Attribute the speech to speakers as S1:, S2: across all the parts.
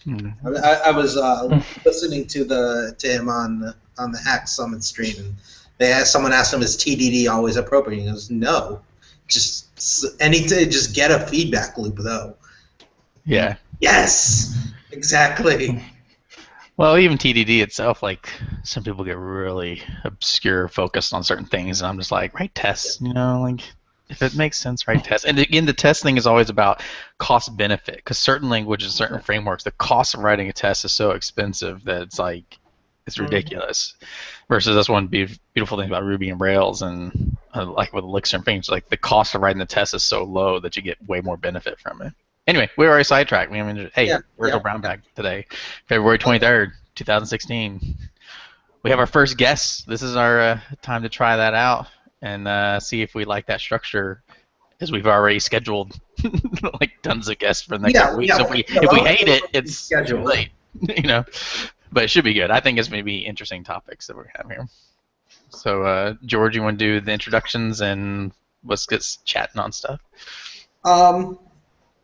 S1: I was listening to him on the Hack Summit stream, and someone asked him, "Is TDD always appropriate?" He goes, "No, just get a feedback loop though."
S2: Yeah.
S1: Yes, exactly.
S2: Well, even TDD itself, like some people get really obscure focused on certain things, and I'm just like, write tests, like if it makes sense, write tests. And again, the test thing is always about cost benefit, because certain languages, certain frameworks, the cost of writing a test is so expensive that it's ridiculous. Versus that's one beautiful thing about Ruby and Rails, and like with Elixir and things, like the cost of writing the test is so low that you get way more benefit from it. Anyway, we already sidetracked. Virtual Brown Bag today, February 23rd, 2016. We have our first guest. This is our time to try that out and see if we like that structure, as we've already scheduled like tons of guests for the next couple weeks. So if we hate it, it's late, But it should be good. I think it's going to be interesting topics that we have here. So, George, you want to do the introductions and let's get chatting on stuff?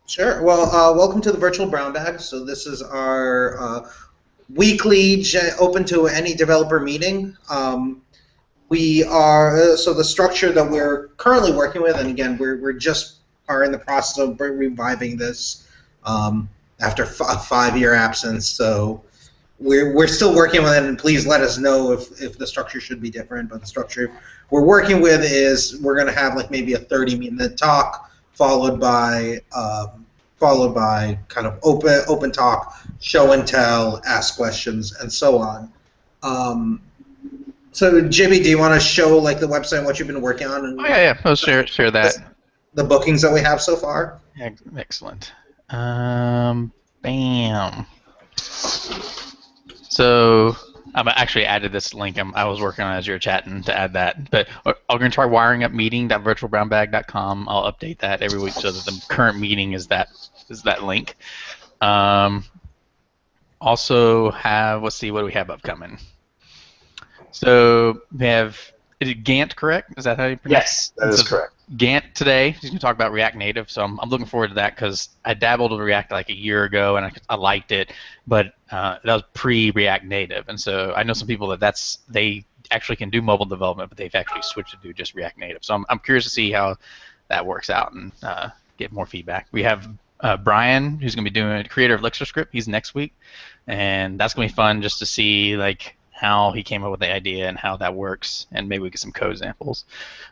S1: Sure. Well, welcome to the Virtual Brown Bag. So this is our weekly open to any developer meeting. We are so the structure that we're currently working with, and again, we're just are in the process of reviving this after a 5-year absence. So we're still working with it, and please let us know if the structure should be different. But the structure we're working with is we're going to have like maybe a 30-minute talk followed by kind of open talk, show and tell, ask questions, and so on. So, Jimmy, do you want to show like the website and what you've been working on? And
S2: I'll share that.
S1: The bookings that we have so far.
S2: Excellent. Bam. So I've actually added this link. I was working on it as you were chatting to add that. But I'm going to try wiring up meeting.virtualbrownbag.com. I'll update that every week so that the current meeting is that link. Also have, let's see, what do we have upcoming? So we have, is it Gant, correct? Is that how you pronounce it?
S3: Yes, that is correct.
S2: Gant today, he's going to talk about React Native, so I'm looking forward to that because I dabbled with React like a year ago and I liked it, but that was pre-React Native, and so I know some people they actually can do mobile development, but they've actually switched to do just React Native. So I'm curious to see how that works out and get more feedback. We have Brian, who's going to be doing creator of Elixir script. He's next week, and that's going to be fun just to see like how he came up with the idea and how that works, and maybe we get some code examples.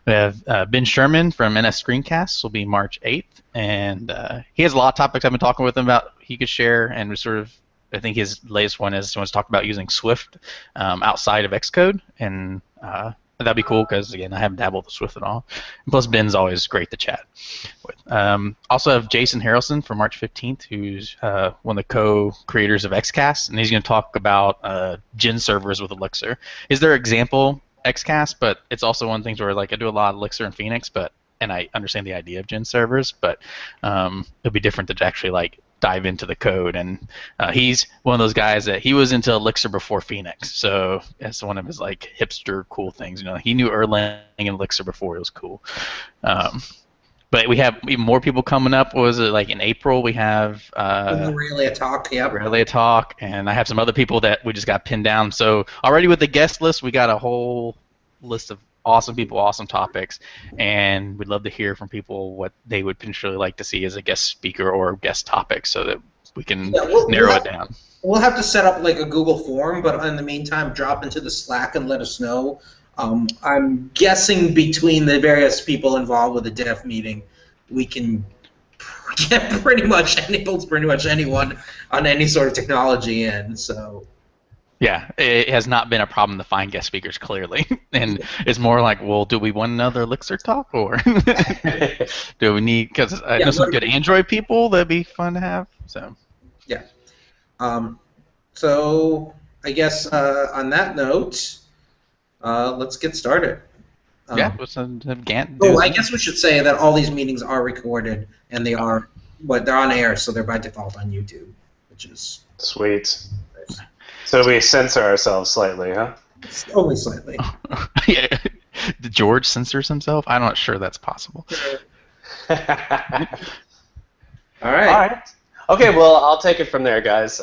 S2: We have Ben Sherman from NS Screencasts will be March 8th, and he has a lot of topics I've been talking with him about he could share, and we sort of, I think his latest one is he wants to talk about using Swift outside of Xcode, and that'd be cool because, again, I haven't dabbled with Swift at all. And plus, Ben's always great to chat with. Also have Jason Harrelson from March 15th, who's one of the co-creators of XCast, and he's going to talk about Gen servers with Elixir. Is their example XCast, but it's also one of the things where like I do a lot of Elixir and Phoenix, and I understand the idea of Gen servers, but it'll be different to actually like dive into the code, and he's one of those guys that he was into Elixir before Phoenix, so that's one of his like hipster cool things. He knew Erlang and Elixir before it was cool. But we have even more people coming up. What was it, like in April? We have
S1: Aurelia Talk, yeah.
S2: Aurelia Talk, and I have some other people that we just got pinned down. So already with the guest list, we got a whole list of awesome people, awesome topics, and we'd love to hear from people what they would potentially like to see as a guest speaker or guest topic so that we can narrow it down.
S1: We'll have to set up like a Google form, but in the meantime, drop into the Slack and let us know. I'm guessing between the various people involved with the dev meeting, we can get pretty much anyone on any sort of technology in, so...
S2: Yeah, it has not been a problem to find guest speakers, clearly. And it's more like, well, do we want another Elixir talk, or do we need, because I know some good Android people that'd be fun to have. So
S1: yeah. So I guess on that note, let's get started.
S2: What's Gant?
S1: I guess we should say that all these meetings are recorded, and they're on air, so they're by default on YouTube, which is
S3: sweet. So we censor ourselves slightly, huh?
S1: Only slightly.
S2: Yeah. Did George censors himself? I'm not sure that's possible.
S1: All right.
S3: Okay, well, I'll take it from there, guys.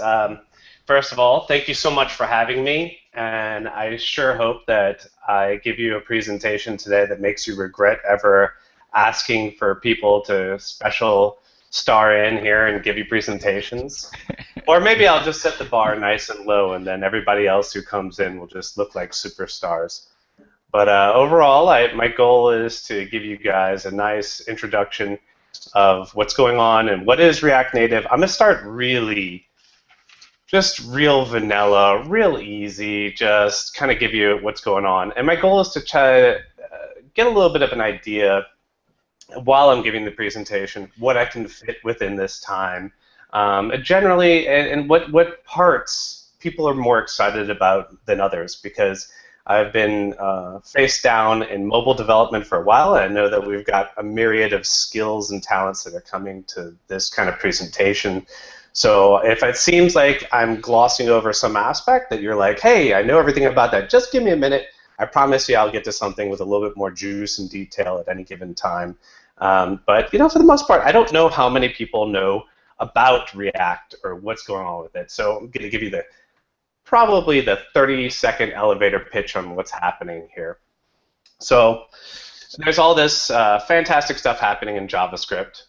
S3: First of all, thank you so much for having me, and I sure hope that I give you a presentation today that makes you regret ever asking for people to special star in here and give you presentations. Or maybe I'll just set the bar nice and low, and then everybody else who comes in will just look like superstars. But overall, my goal is to give you guys a nice introduction of what's going on and what is React Native. I'm going to start really just real vanilla, real easy, just kind of give you what's going on. And my goal is to try to get a little bit of an idea while I'm giving the presentation, what I can fit within this time. Generally, and what parts people are more excited about than others, because I've been face down in mobile development for a while, and I know that we've got a myriad of skills and talents that are coming to this kind of presentation. So if it seems like I'm glossing over some aspect that you're like, hey, I know everything about that, just give me a minute. I promise you I'll get to something with a little bit more juice and detail at any given time. But you know, for the most part, I don't know how many people know about React or what's going on with it. So I'm going to give you probably the 30-second elevator pitch on what's happening here. So there's all this fantastic stuff happening in JavaScript.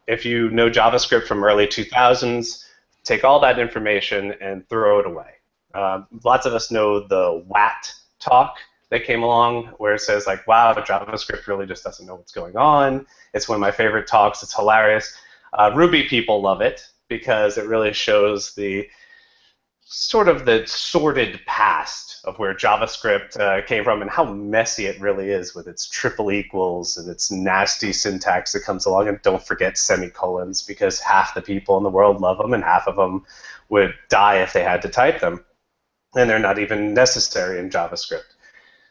S3: If you know JavaScript from early 2000s, take all that information and throw it away. Lots of us know the WAT talk that came along, where it says like, wow, JavaScript really just doesn't know what's going on. It's one of my favorite talks. It's hilarious. Ruby people love it because it really shows the sort of the sordid past of where JavaScript came from and how messy it really is with its triple equals and its nasty syntax that comes along. And don't forget semicolons, because half the people in the world love them and half of them would die if they had to type them. And they're not even necessary in JavaScript.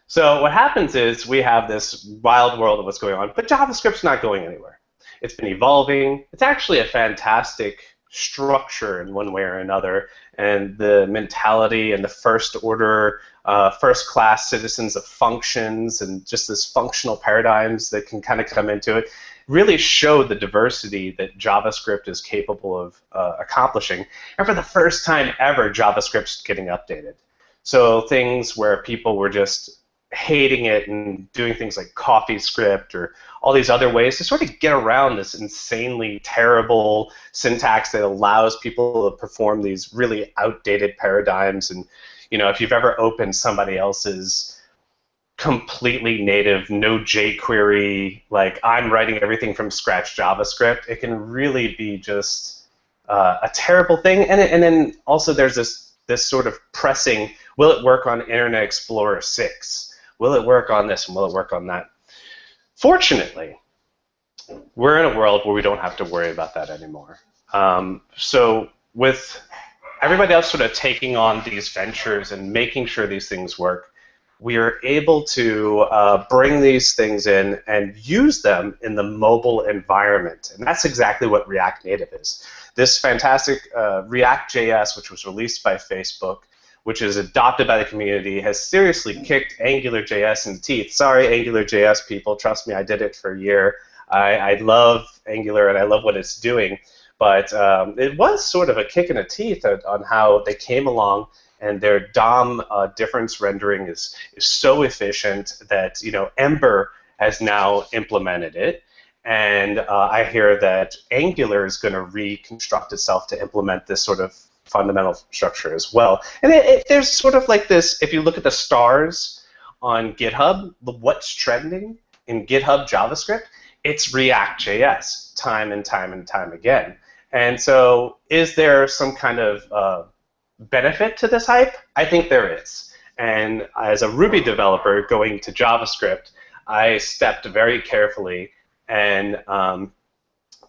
S3: So what happens is we have this wild world of what's going on, but JavaScript's not going anywhere. It's been evolving. It's actually a fantastic structure in one way or another, and the mentality and the first order, first class citizens of functions and just this functional paradigms that can kind of come into it really show the diversity that JavaScript is capable of accomplishing. And for the first time ever, JavaScript's getting updated. So things where people were just hating it and doing things like CoffeeScript or all these other ways to sort of get around this insanely terrible syntax that allows people to perform these really outdated paradigms. And you know, if you've ever opened somebody else's completely native, no jQuery, like I'm writing everything from scratch JavaScript, it can really be just a terrible thing. And then also there's this sort of pressing, will it work on Internet Explorer 6? Will it work on this and will it work on that? Fortunately, we're in a world where we don't have to worry about that anymore. So with everybody else sort of taking on these ventures and making sure these things work, we are able to bring these things in and use them in the mobile environment. And that's exactly what React Native is. This fantastic React.js, which was released by Facebook, which is adopted by the community, has seriously kicked AngularJS in the teeth. Sorry, AngularJS people, trust me, I did it for a year. I love Angular and I love what it's doing, but it was sort of a kick in the teeth on how they came along, and their DOM difference rendering is so efficient that, you know, Ember has now implemented it. And I hear that Angular is going to reconstruct itself to implement this sort of fundamental structure as well. And there's sort of like this, if you look at the stars on GitHub, what's trending in GitHub JavaScript, it's React.js time and time and time again. And so is there some kind of benefit to this hype? I think there is. And as a Ruby developer going to JavaScript, I stepped very carefully. And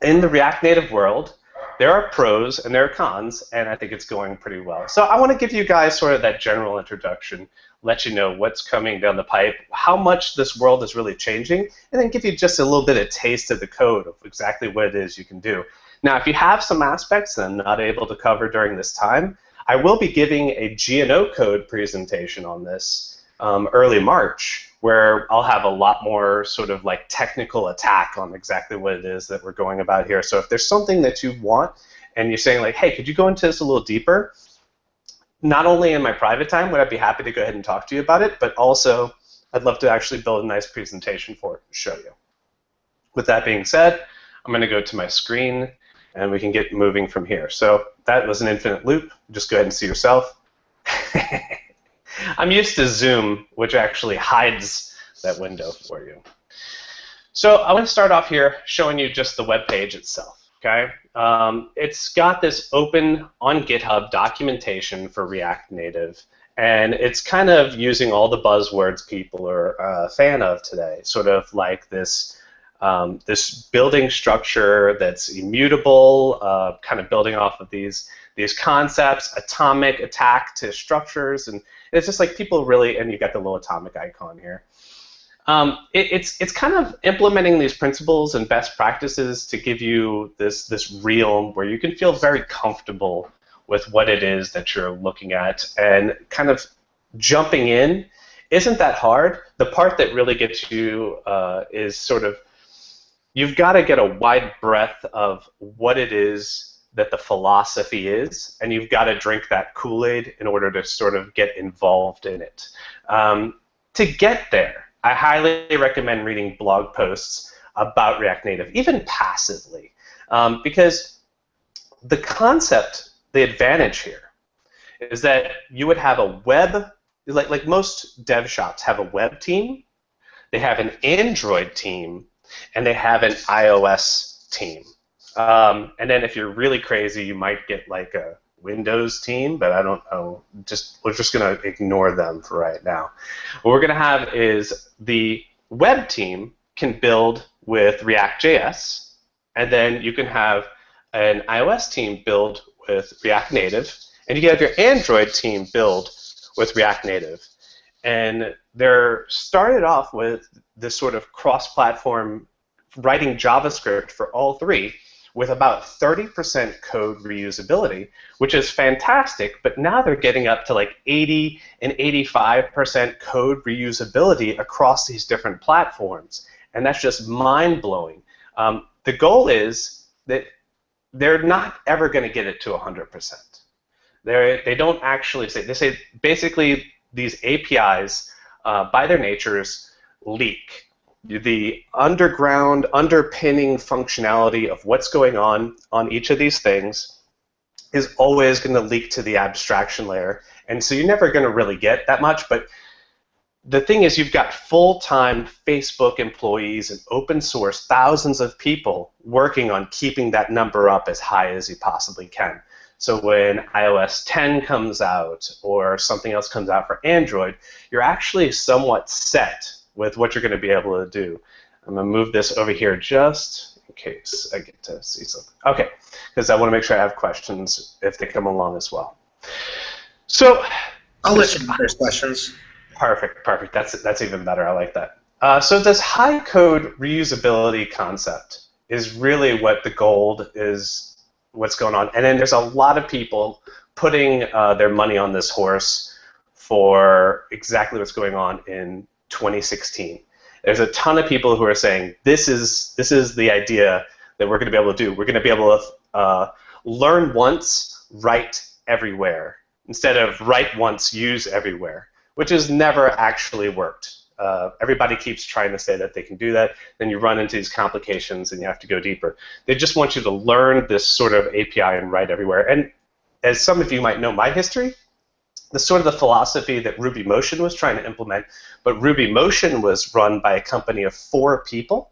S3: in the React Native world, there are pros and there are cons, and I think it's going pretty well. So I want to give you guys sort of that general introduction, let you know what's coming down the pipe, how much this world is really changing, and then give you just a little bit of taste of the code of exactly what it is you can do. Now, if you have some aspects that I'm not able to cover during this time, I will be giving a GNO code presentation on this early March, where I'll have a lot more sort of like technical attack on exactly what it is that we're going about here. So if there's something that you want and you're saying like, hey, could you go into this a little deeper? Not only in my private time would I be happy to go ahead and talk to you about it, but also I'd love to actually build a nice presentation for it and show you. With that being said, I'm going to go to my screen, and we can get moving from here. So that was an infinite loop. Just go ahead and see yourself. I'm used to Zoom, which actually hides that window for you. So I want to start off here showing you just the web page itself. Okay, it's got this open on GitHub documentation for React Native, and it's kind of using all the buzzwords people are a fan of today, sort of like this this building structure that's immutable, kind of building off of these concepts, atomic attack to structures, and it's just like people really, and you've got the little atomic icon here. It's kind of implementing these principles and best practices to give you this realm where you can feel very comfortable with what it is that you're looking at, and kind of jumping in isn't that hard. The part that really gets you is sort of, you've got to get a wide breadth of what it is that the philosophy is, and you've got to drink that Kool-Aid in order to sort of get involved in it. To get there, I highly recommend reading blog posts about React Native, even passively, because the concept, the advantage here, is that you would have a web, like most dev shops have a web team, they have an Android team, and they have an iOS team. And then if you're really crazy, you might get like a Windows team, but I don't know. We're just going to ignore them for right now. What we're going to have is the web team can build with React.js, and then you can have an iOS team build with React Native, and you can have your Android team build with React Native. And they're started off with this sort of cross-platform writing JavaScript for all three, with about 30% code reusability, which is fantastic, but now they're getting up to like 80 and 85% code reusability across these different platforms, and that's just mind-blowing. The goal is that they're not ever going to get it to 100%. They don't actually say, they say basically these APIs, by their natures, leak. The underground, underpinning functionality of what's going on each of these things is always going to leak to the abstraction layer. And so you're never going to really get that much. But the thing is, you've got full-time Facebook employees and open source, thousands of people working on keeping that number up as high as you possibly can. So when iOS 10 comes out or something else comes out for Android, you're actually somewhat set with what you're going to be able to do. I'm going to move this over here just in case I get to see something. Okay, because I want to make sure I have questions if they come along as well. So
S1: I'll listen to those questions.
S3: Perfect, perfect. That's even better. I like that. So this high code reusability concept is really what the gold is, what's going on. And then there's a lot of people putting their money on this horse for exactly what's going on in 2016. There's a ton of people who are saying this is the idea that we're going to be able to do. We're going to be able to learn once, write everywhere, instead of write once, use everywhere, which has never actually worked. Everybody keeps trying to say that they can do that. Then you run into these complications and you have to go deeper. They just want you to learn this sort of API and write everywhere. And as some of you might know my history, the sort of the philosophy that RubyMotion was trying to implement, but RubyMotion was run by a company of 4 people,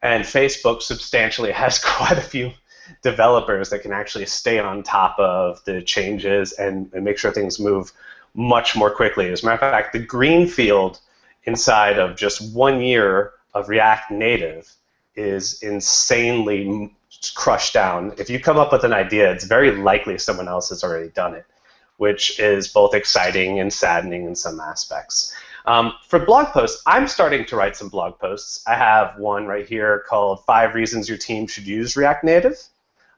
S3: and Facebook substantially has quite a few developers that can actually stay on top of the changes and make sure things move much more quickly. As a matter of fact, the greenfield inside of just 1 year of React Native is insanely crushed down. If you come up with an idea, it's very likely someone else has already done it, which is both exciting and saddening in some aspects. For blog posts, I'm starting to write some blog posts. I have one right here called 5 Reasons Your Team Should Use React Native.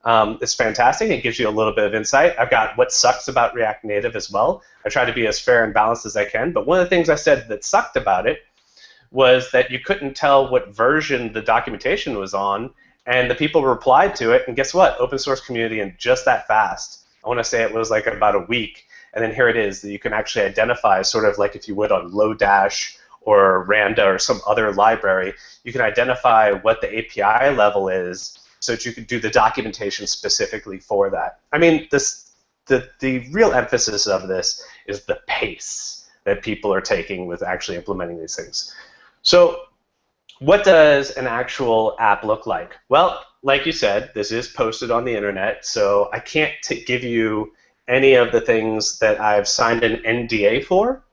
S3: It's fantastic. It gives you a little bit of insight. I've got what sucks about React Native as well. I try to be as fair and balanced as I can, but one of the things I said that sucked about it was that you couldn't tell what version the documentation was on, And the people replied to it, and guess what? Open source community, and just that fast. I want to say it was like about a week, and then here it is that you can actually identify, sort of like if you would on Lodash or Randa or some other library, you can identify what the API level is so that you can do the documentation specifically for that. I mean, the real emphasis of this is the pace that people are taking with actually implementing these things. So what does an actual app look like? Well, like you said, this is posted on the internet, so I can't give you any of the things that I've signed an NDA for.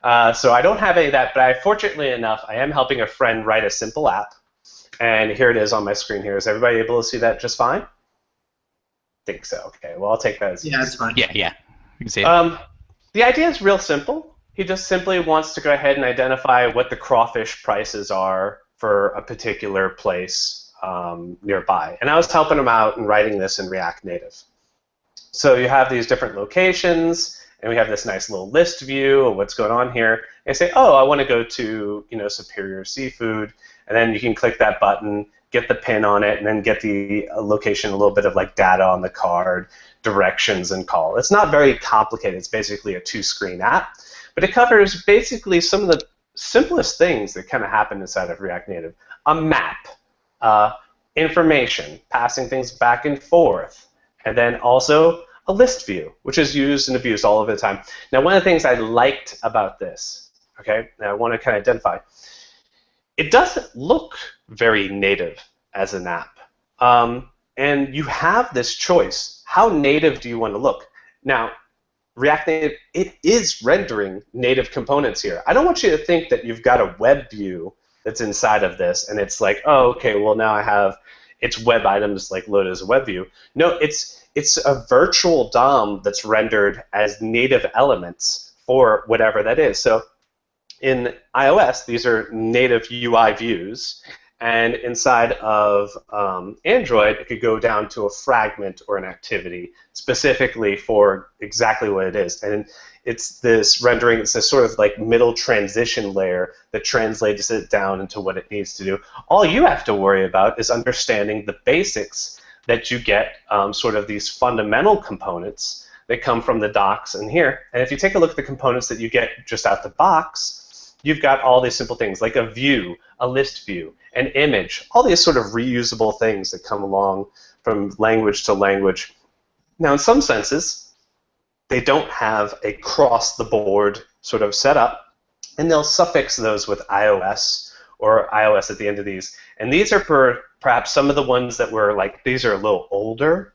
S3: So I don't have any of that, but fortunately enough, I am helping a friend write a simple app. And here it is on my screen here. Is everybody able to see that just fine? I think so. Okay, well, I'll take that as
S1: Yeah, it's fine.
S2: Yeah, you can see it.
S3: The idea is real simple. He just simply wants to go ahead and identify what the crawfish prices are for a particular place nearby. And I was helping him out and writing this in React Native. So you have these different locations, and we have this nice little list view of what's going on here. And say, oh, I want to go to Superior Seafood, and then you can click that button, get the pin on it, and then get the location, a little bit of like data on the card, directions, and call. It's not very complicated. It's basically a two-screen app, but it covers basically some of the simplest things that kind of happen inside of React Native. A map, information, passing things back and forth, and then also a list view, which is used and abused all of the time. Now, one of the things I liked about this, okay, and I want to kind of identify, it doesn't look very native as an app. And you have this choice. How native do you want to look? Now, React Native, it is rendering native components here. I don't want you to think that you've got a web view that's inside of this, and it's like, oh, okay, well, now I have its web items like loaded as a web view. No, it's a virtual DOM that's rendered as native elements for whatever that is. So in iOS, these are native UI views, and inside of Android, it could go down to a fragment or an activity specifically for exactly what it is. And it's this rendering, it's this sort of like middle transition layer that translates it down into what it needs to do. All you have to worry about is understanding the basics that you get, sort of these fundamental components that come from the docs in here. And if you take a look at the components that you get just out the box, you've got all these simple things like a view, a list view, an image, all these sort of reusable things that come along from language to language. Now, in some senses, they don't have a cross-the-board sort of setup, and they'll suffix those with iOS or iOS at the end of these. And these are perhaps some of the ones that were like, these are a little older.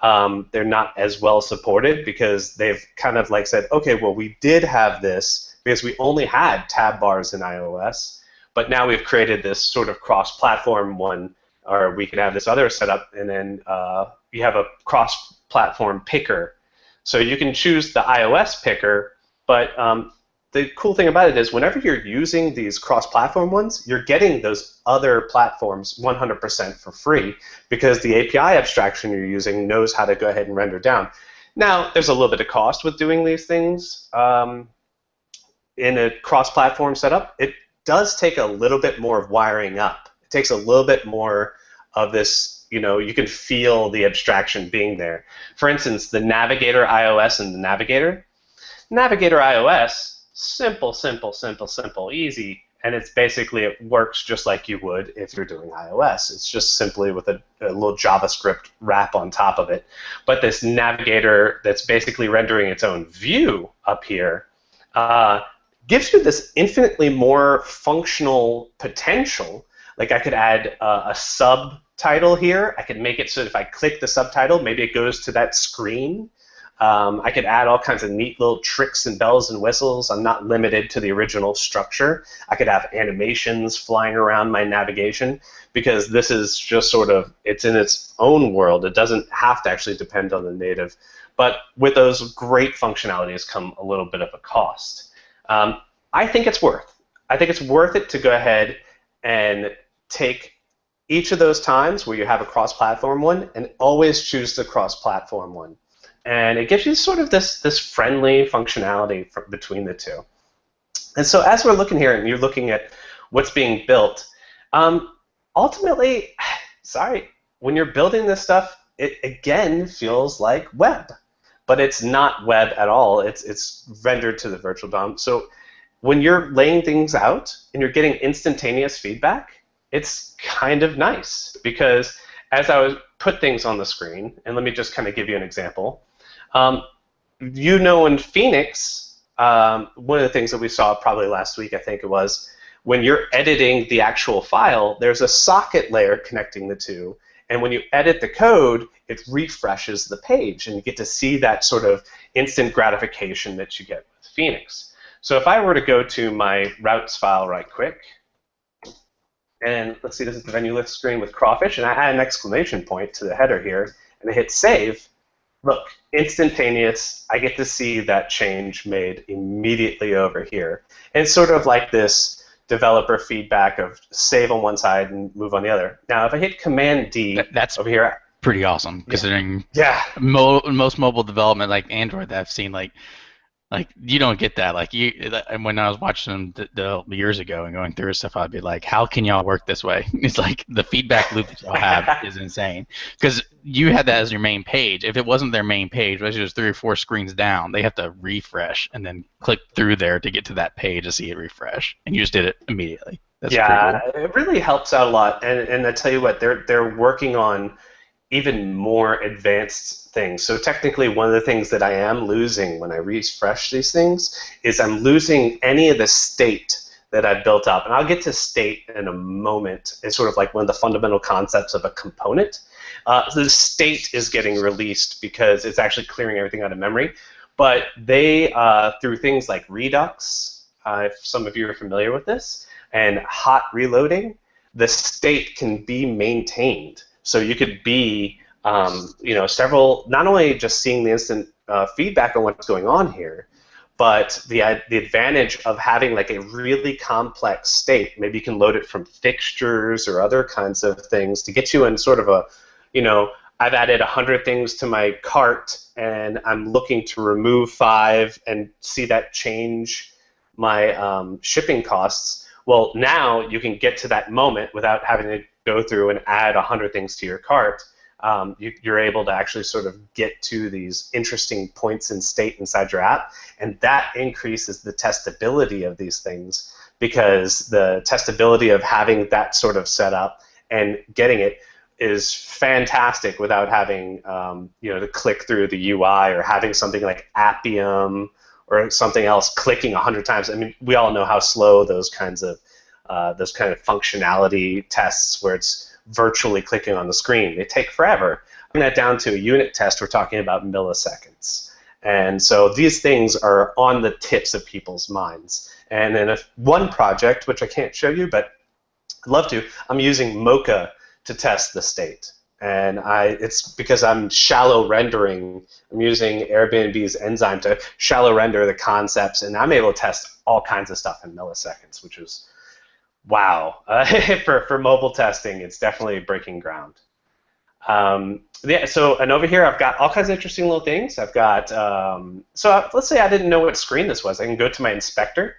S3: They're not as well supported because they've kind of like said, okay, well, we did have this because we only had tab bars in iOS, but now we've created this sort of cross-platform one, or we can have this other setup, and then you have a cross-platform picker. So you can choose the iOS picker, but the cool thing about it is whenever you're using these cross-platform ones, you're getting those other platforms 100% for free because the API abstraction you're using knows how to go ahead and render down. Now, there's a little bit of cost with doing these things. In a cross-platform setup, it does take a little bit more of wiring up. It takes a little bit more of this, you can feel the abstraction being there. For instance, the Navigator iOS and the Navigator iOS, simple, simple, simple, simple, easy, and it's basically, it works just like you would if you're doing iOS. It's just simply with a little JavaScript wrap on top of it. But this Navigator that's basically rendering its own view up here gives you this infinitely more functional potential. Like I could add a subtitle here. I could make it so that if I click the subtitle, maybe it goes to that screen. I could add all kinds of neat little tricks and bells and whistles. I'm not limited to the original structure. I could have animations flying around my navigation because this is just sort of, it's in its own world. It doesn't have to actually depend on the native. But with those great functionalities come a little bit of a cost. I think it's worth. I think it's worth it to go ahead and take each of those times where you have a cross-platform one and always choose the cross-platform one. And it gives you sort of this friendly functionality between the two. And so as we're looking here and you're looking at what's being built, ultimately, sorry, when you're building this stuff, it again feels like web, but it's not web at all. It's rendered to the virtual DOM. So when you're laying things out and you're getting instantaneous feedback, it's kind of nice, because as I was put things on the screen, and let me just kind of give you an example. In Phoenix, one of the things that we saw probably last week, I think it was, when you're editing the actual file, there's a socket layer connecting the two. And when you edit the code, it refreshes the page, and you get to see that sort of instant gratification that you get with Phoenix. So if I were to go to my routes file right quick, and let's see, this is the venue list screen with crawfish, and I add an exclamation point to the header here, and I hit save. Look, instantaneous. I get to see that change made immediately over here. And it's sort of like this developer feedback of save on one side and move on the other. Now, if I hit Command D
S2: that's
S3: over here,
S2: pretty awesome, considering most mobile development, like Android, that I've seen, like you don't get that. And when I was watching them the years ago and going through stuff, I'd be like, how can y'all work this way? It's like the feedback loop that y'all have is insane. Because you had that as your main page. If it wasn't their main page, it was just 3 or 4 screens down, they have to refresh and then click through there to get to that page to see it refresh. And you just did it immediately. That's pretty cool.
S3: It really helps out a lot. And I tell you what, they're working on even more advanced things. So technically, one of the things that I am losing when I refresh these things is I'm losing any of the state that I've built up. And I'll get to state in a moment. It's sort of like one of the fundamental concepts of a component. The state is getting released because it's actually clearing everything out of memory. But they, through things like Redux, if some of you are familiar with this, and hot reloading, the state can be maintained. So you could be, several, not only just seeing the instant feedback on what's going on here, but the advantage of having like a really complex state. Maybe you can load it from fixtures or other kinds of things to get you in sort of a, I've added 100 things to my cart and I'm looking to remove 5 and see that change my shipping costs. Well, now you can get to that moment without having to go through and add 100 things to your cart. You're able to actually sort of get to these interesting points in state inside your app, and that increases the testability of these things, because the testability of having that sort of setup and getting it is fantastic without having to click through the UI or having something like Appium or something else clicking 100 times. I mean, we all know how slow those kind of functionality tests where it's virtually clicking on the screen, they take forever. Bring that down to a unit test, we're talking about milliseconds. And so these things are on the tips of people's minds. And in one project, which I can't show you, but I'd love to, I'm using Mocha to test the state. And it's because I'm shallow rendering. I'm using Airbnb's enzyme to shallow render the concepts, and I'm able to test all kinds of stuff in milliseconds, which is wow. For mobile testing, it's definitely breaking ground. And over here, I've got all kinds of interesting little things. I've got, let's say I didn't know what screen this was. I can go to my inspector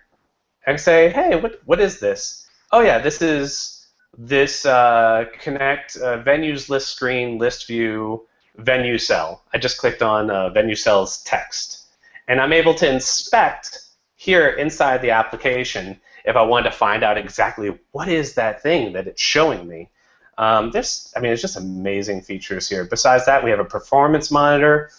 S3: and say, hey, what is this? Oh yeah, this is this connect venues list screen, list view, venue cell. I just clicked on venue cell's text. And I'm able to inspect here inside the application if I wanted to find out exactly what is that thing that it's showing me. It's just amazing features here. Besides that, we have a performance monitor.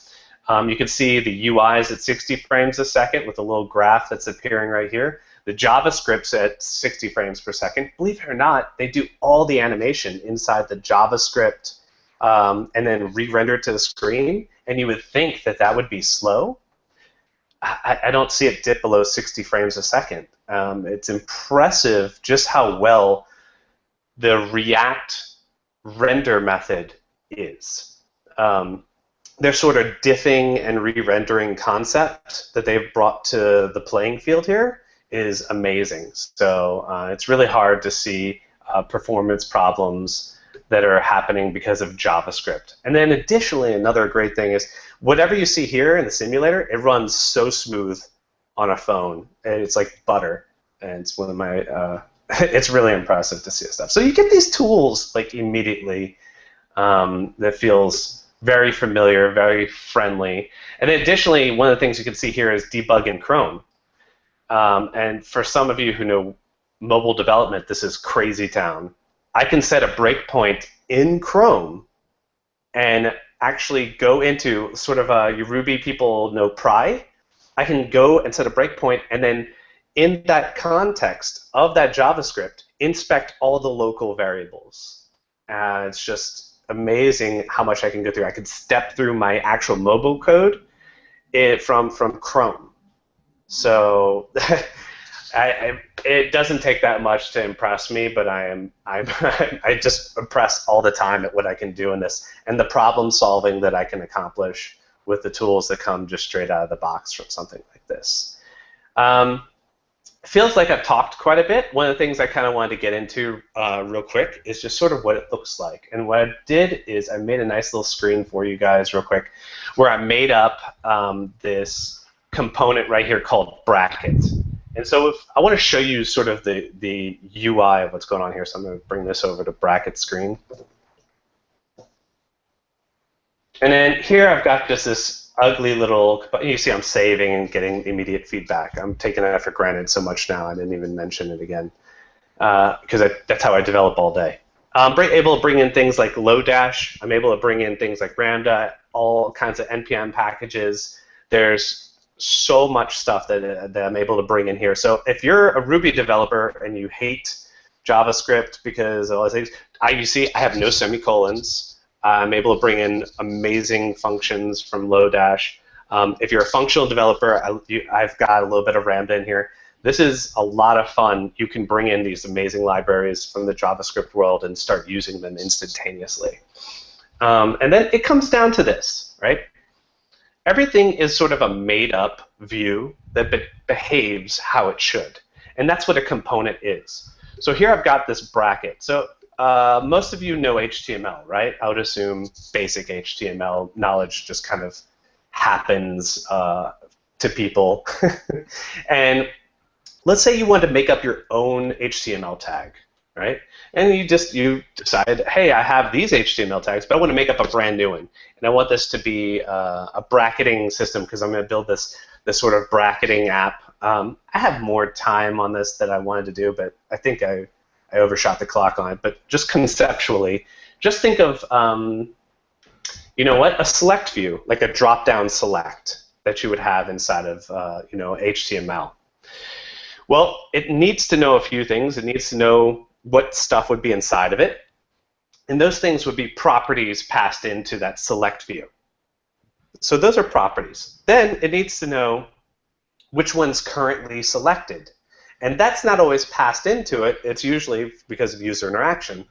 S3: You can see the UIs at 60 frames a second with a little graph that's appearing right here. The JavaScript's at 60 frames per second. Believe it or not, they do all the animation inside the JavaScript and then re-render it to the screen. And you would think that that would be slow. I don't see it dip below 60 frames a second. It's impressive just how well the React render method is. Their sort of diffing and re-rendering concept that they've brought to the playing field here is amazing. So it's really hard to see performance problems that are happening because of JavaScript. And then additionally, another great thing is whatever you see here in the simulator, it runs so smooth on a phone. And it's like butter. And it's one of my, it's really impressive to see this stuff. So you get these tools like immediately. that feels very familiar, very friendly. And then additionally, one of the things you can see here is debug in Chrome. And for some of you who know mobile development, this is crazy town. I can set a breakpoint in Chrome and actually go into sort of you Ruby people know pry. I can go and set a breakpoint, and then in that context of that JavaScript, inspect all the local variables. It's just amazing how much I can go through. I can step through my actual mobile code from Chrome. So it doesn't take that much to impress me, but I'm I just impress all the time at what I can do in this and the problem solving that I can accomplish with the tools that come just straight out of the box from something like this. Feels like I've talked quite a bit. One of the things I kind of wanted to get into real quick is just sort of what it looks like. And what I did is I made a nice little screen for you guys real quick where I made up this component right here called bracket. And so if I want to show you sort of the UI of what's going on here, so I'm going to bring this over to bracket screen. And then here I've got just this ugly little, you see I'm saving and getting immediate feedback. I'm taking that for granted so much now I didn't even mention it again because that's how I develop all day. I'm able to bring in things like Lodash. I'm able to bring in things like Ramda, all kinds of NPM packages. There's so much stuff that I'm able to bring in here. So if you're a Ruby developer and you hate JavaScript because all those things, you see I have no semicolons. I'm able to bring in amazing functions from Lodash. If you're a functional developer, I've got a little bit of Ramda in here. This is a lot of fun. You can bring in these amazing libraries from the JavaScript world and start using them instantaneously. And then it comes down to this, right? Everything is sort of a made-up view that behaves how it should. And that's what a component is. So here I've got this bracket. So most of you know HTML, right? I would assume basic HTML knowledge just kind of happens to people. And let's say you want to make up your own HTML tag, right? And you decide, hey, I have these HTML tags, but I want to make up a brand new one. And I want this to be a bracketing system because I'm going to build this sort of bracketing app. I have more time on this that I wanted to do, but I think I overshot the clock on it. But just conceptually, just think of, you know what, a select view, like a drop-down select that you would have inside of, you know, HTML. Well, it needs to know a few things. It needs to know what stuff would be inside of it. And those things would be properties passed into that select view. So those are properties. Then it needs to know which one's currently selected. And that's not always passed into it. It's usually because of user interaction.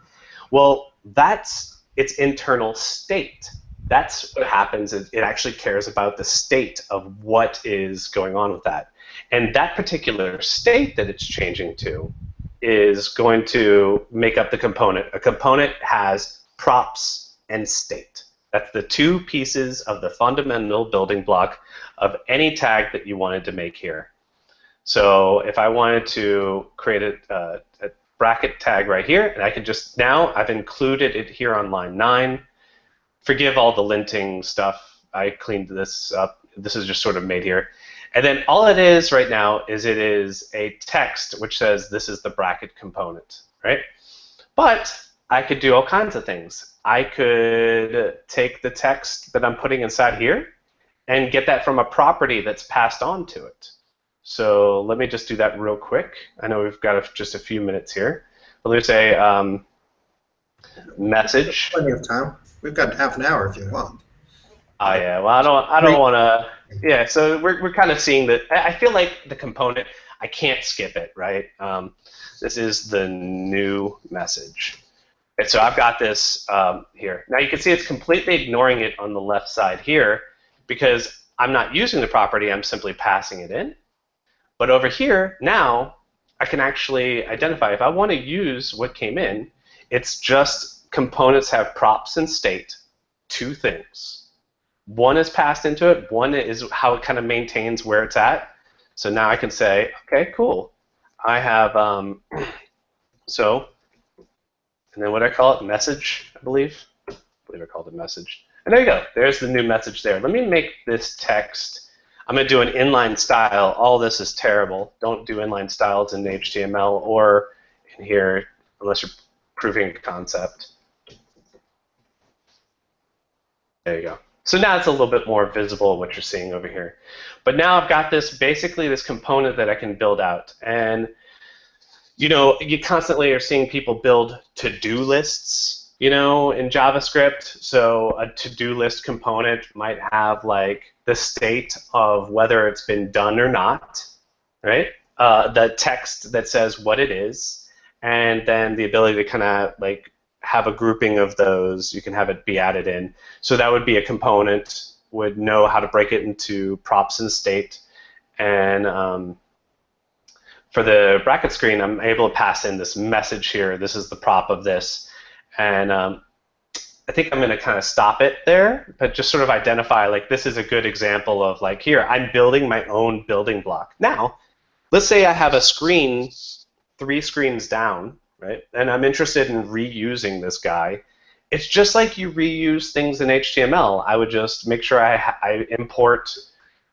S3: Well, that's its internal state. That's what happens. It actually cares about the state of what is going on with that. And that particular state that it's changing to is going to make up the component. A component has props and state. That's the two pieces of the fundamental building block of any tag that you wanted to make here. So if I wanted to create a bracket tag right here, and I can just, now I've included it here on line 9. Forgive all the linting stuff. I cleaned this up. This is just sort of made here. And then all it is right now is it is a text which says this is the bracket component, right? But I could do all kinds of things. I could take the text that I'm putting inside here and get that from a property that's passed on to it. So let me just do that real quick. I know we've got just a few minutes here. But let me say message.
S1: Plenty of time. We've got half an hour if you want.
S3: Oh yeah, well I don't want to. Yeah, so we're kind of seeing that. I feel like the component, I can't skip it, right? This is the new message. And so I've got this here. Now you can see it's completely ignoring it on the left side here because I'm not using the property, I'm simply passing it in. But over here, now I can actually identify if I want to use what came in, it's just components have props and state, two things. One is passed into it, one is how it kind of maintains where it's at. So now I can say, okay, cool. I have, so, and then what do I call it? Message, I believe. believe I called it message. And there you go. There's the new message there. Let me make this text. I'm going to do an inline style. All this is terrible. Don't do inline styles in HTML or in here unless you're proving a concept. There you go. So now it's a little bit more visible what you're seeing over here. But now I've got this, basically this component that I can build out. And you know, you constantly are seeing people build to-do lists, you know, in JavaScript. So a to-do list component might have like the state of whether it's been done or not, right? The text that says what it is, and then the ability to kind of like have a grouping of those. You can have it be added in. So that would be a component, would know how to break it into props and state. And for the bracket screen, I'm able to pass in this message here. This is the prop of this. And I think I'm going to kind of stop it there, but just sort of identify, like, this is a good example of, like, here, I'm building my own building block. Now, let's say I have a screen 3 screens down, right? And I'm interested in reusing this guy. It's just like you reuse things in HTML. I would just make sure I import,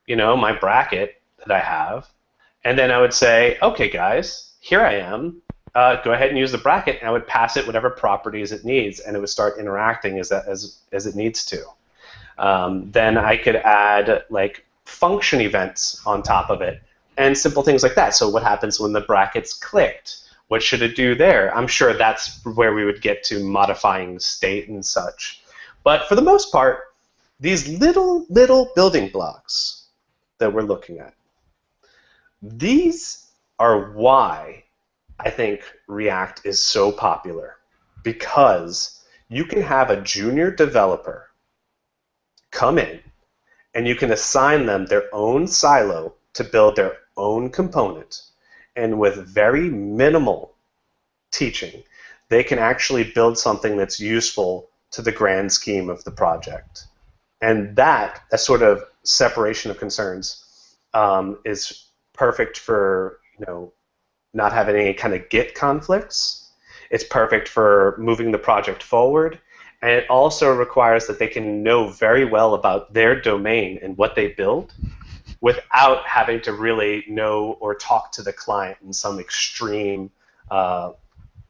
S3: you know, my bracket that I have. And then I would say, okay, guys, here I am. Go ahead and use the bracket, and I would pass it whatever properties it needs, and it would start interacting as it needs to. Then I could add like function events on top of it, and simple things like that. So what happens when the bracket's clicked? What should it do there? I'm sure that's where we would get to modifying state and such. But for the most part, these little building blocks that we're looking at, these are why I think React is so popular, because you can have a junior developer come in and you can assign them their own silo to build their own component, and with very minimal teaching, they can actually build something that's useful to the grand scheme of the project. And that sort of separation of concerns is perfect for, you know, not having any kind of Git conflicts. It's perfect for moving the project forward. And it also requires that they can know very well about their domain and what they build without having to really know or talk to the client in some extreme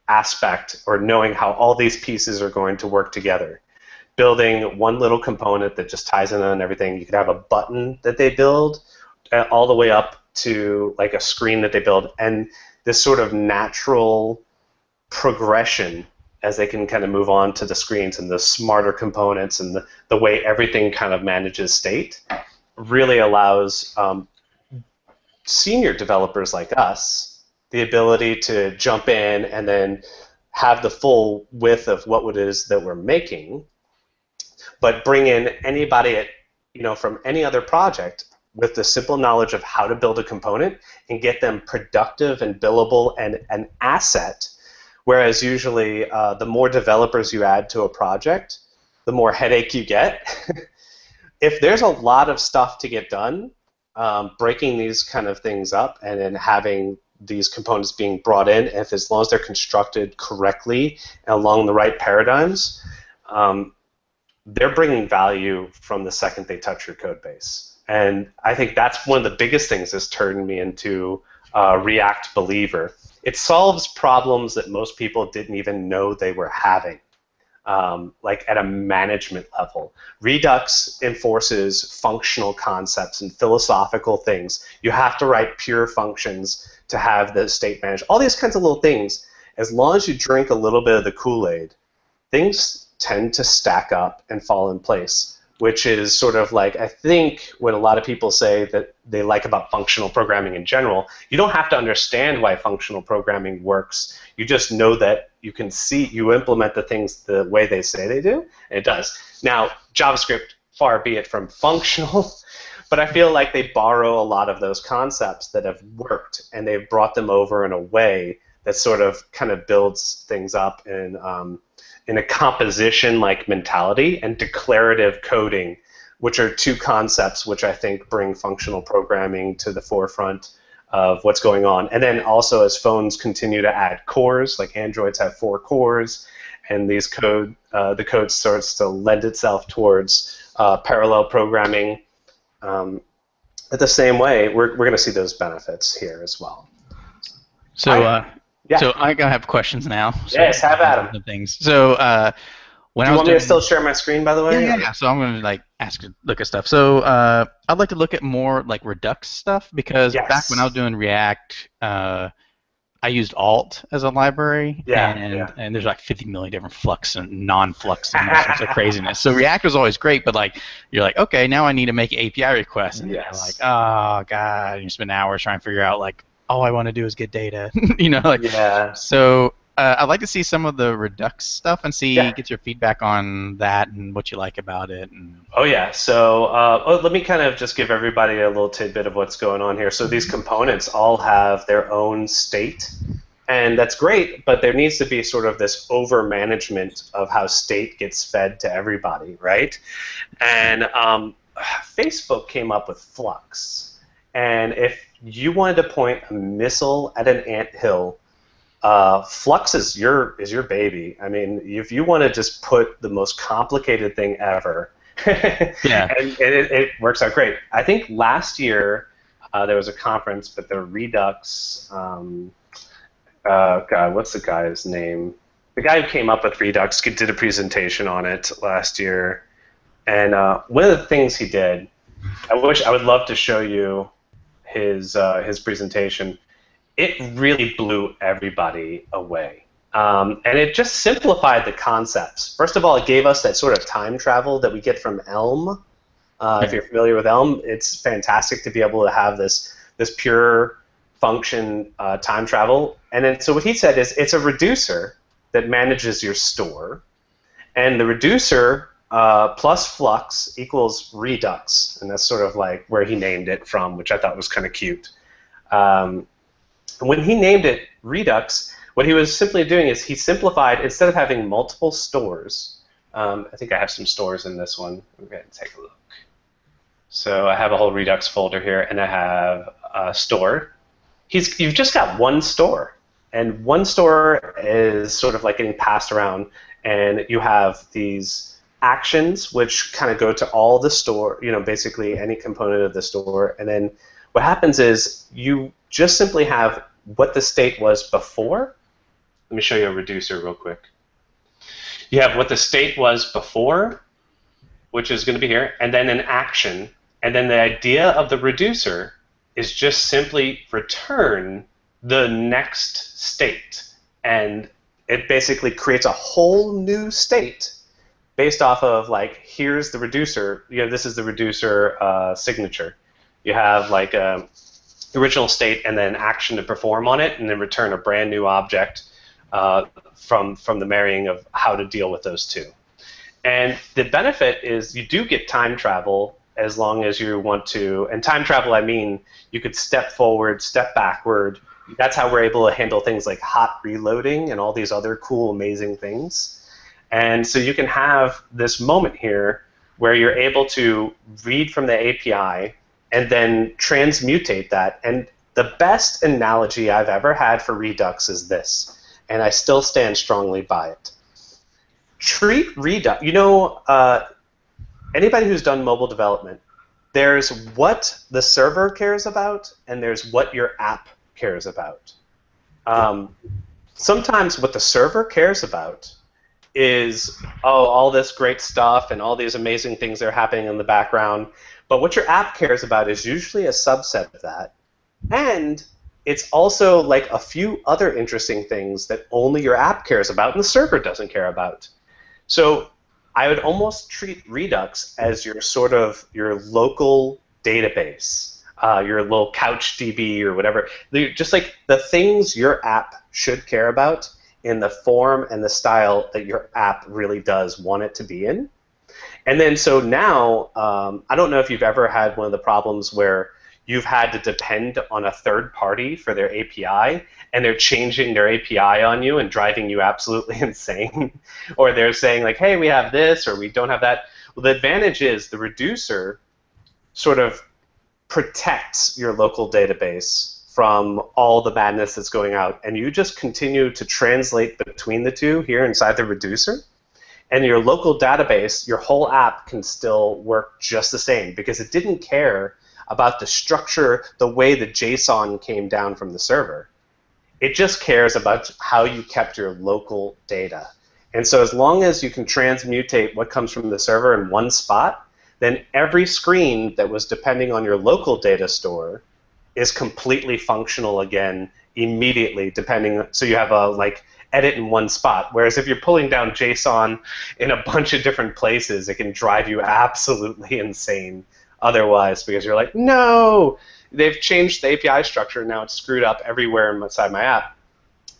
S3: aspect, or knowing how all these pieces are going to work together. Building one little component that just ties in on everything. You could have a button that they build all the way up to like a screen that they build, and this sort of natural progression as they can kind of move on to the screens and the smarter components and the way everything kind of manages state really allows senior developers like us the ability to jump in and then have the full width of what it is that we're making, but bring in anybody at, you know, from any other project with the simple knowledge of how to build a component and get them productive and billable and an asset. Whereas usually the more developers you add to a project, the more headache you get. If there's a lot of stuff to get done, breaking these kind of things up and then having these components being brought in, if as long as they're constructed correctly and along the right paradigms, they're bringing value from the second they touch your code base. And I think that's one of the biggest things that's turned me into a React believer. It solves problems that most people didn't even know they were having, like at a management level. Redux enforces functional concepts and philosophical things. You have to write pure functions to have the state managed. All these kinds of little things, as long as you drink a little bit of the Kool-Aid, things tend to stack up and fall in place, which is sort of like, I think, what a lot of people say that they like about functional programming in general. You don't have to understand why functional programming works. You just know that you can see, you implement the things the way they say they do, and it does. Now, JavaScript, far be it from functional, but I feel like they borrow a lot of those concepts that have worked, and they've brought them over in a way that sort of kind of builds things up in a composition-like mentality, and declarative coding, which are two concepts which I think bring functional programming to the forefront of what's going on. And then also as phones continue to add cores, like Androids have 4 cores, and the code starts to lend itself towards parallel programming. The same way, we're going to see those benefits here as well.
S2: So,
S3: Yeah.
S2: So I have questions now. So
S3: Yes, have at them.
S2: Things. So when
S3: Do you want me to still share my screen, by the way?
S2: Yeah. So I'm going to look at stuff. So I'd like to look at more like Redux stuff because back when I was doing React, I used Alt as a library, and there's like 50 million different Flux and non-Flux and all sorts of craziness. So React was always great, but like you're like, okay, now I need to make an API request, and you're like, oh god, and you spend hours trying to figure out like all I want to do is get data, So I'd like to see some of the Redux stuff and get your feedback on that and what you like about it.
S3: Oh yeah. So let me kind of just give everybody a little tidbit of what's going on here. So these components all have their own state, and that's great. But there needs to be sort of this over management of how state gets fed to everybody, right? And Facebook came up with Flux, and if you wanted to point a missile at an anthill, Flux is your baby. I mean, if you want to just put the most complicated thing ever, and it works out great. I think last year there was a conference, but the Redux, God, what's the guy's name? The guy who came up with Redux did a presentation on it last year, and one of the things he did, I would love to show you his presentation. It really blew everybody away. And it just simplified the concepts. First of all, it gave us that sort of time travel that we get from Elm. If you're familiar with Elm, it's fantastic to be able to have this pure function time travel. And then, so what he said is it's a reducer that manages your store. And the reducer plus Flux equals Redux. And that's sort of like where he named it from, which I thought was kind of cute. When he named it Redux, what he was simply doing is he simplified, instead of having multiple stores, I think I have some stores in this one. We'll go ahead and take a look. So I have a whole Redux folder here, and I have a store. You've just got one store, and one store is sort of like getting passed around, and you have these actions which kind of go to all the store, basically any component of the store, and then what happens is you just simply have what the state was before. Let me show you a reducer real quick. You have what the state was before, which is going to be here, and then an action. And then the idea of the reducer is just simply return the next state. And it basically creates a whole new state based off of, like, here's the reducer. This is the reducer signature. You have like a original state and then action to perform on it, and then return a brand new object from the marrying of how to deal with those two. And the benefit is you do get time travel as long as you want to. And time travel, I mean, you could step forward, step backward. That's how we're able to handle things like hot reloading and all these other cool, amazing things. And so you can have this moment here where you're able to read from the API and then transmutate that. And the best analogy I've ever had for Redux is this, and I still stand strongly by it. Treat Redux, anybody who's done mobile development, there's what the server cares about, and there's what your app cares about. Sometimes what the server cares about is, all this great stuff and all these amazing things that are happening in the background. But what your app cares about is usually a subset of that. And it's also like a few other interesting things that only your app cares about and the server doesn't care about. So I would almost treat Redux as your local database, your little CouchDB or whatever. Just like the things your app should care about in the form and the style that your app really does want it to be in. And then so now, I don't know if you've ever had one of the problems where you've had to depend on a third party for their API, and they're changing their API on you and driving you absolutely insane. Or they're saying like, hey, we have this, or we don't have that. Well, the advantage is the reducer sort of protects your local database from all the madness that's going out, and you just continue to translate between the two here inside the reducer, and your local database, your whole app can still work just the same because it didn't care about the structure, the way the JSON came down from the server. It just cares about how you kept your local data. And so as long as you can transmutate what comes from the server in one spot, then every screen that was depending on your local data store is completely functional again immediately, depending, so you have a like edit in one spot. Whereas if you're pulling down JSON in a bunch of different places, it can drive you absolutely insane otherwise, because you're like, no, they've changed the API structure, now it's screwed up everywhere inside my app.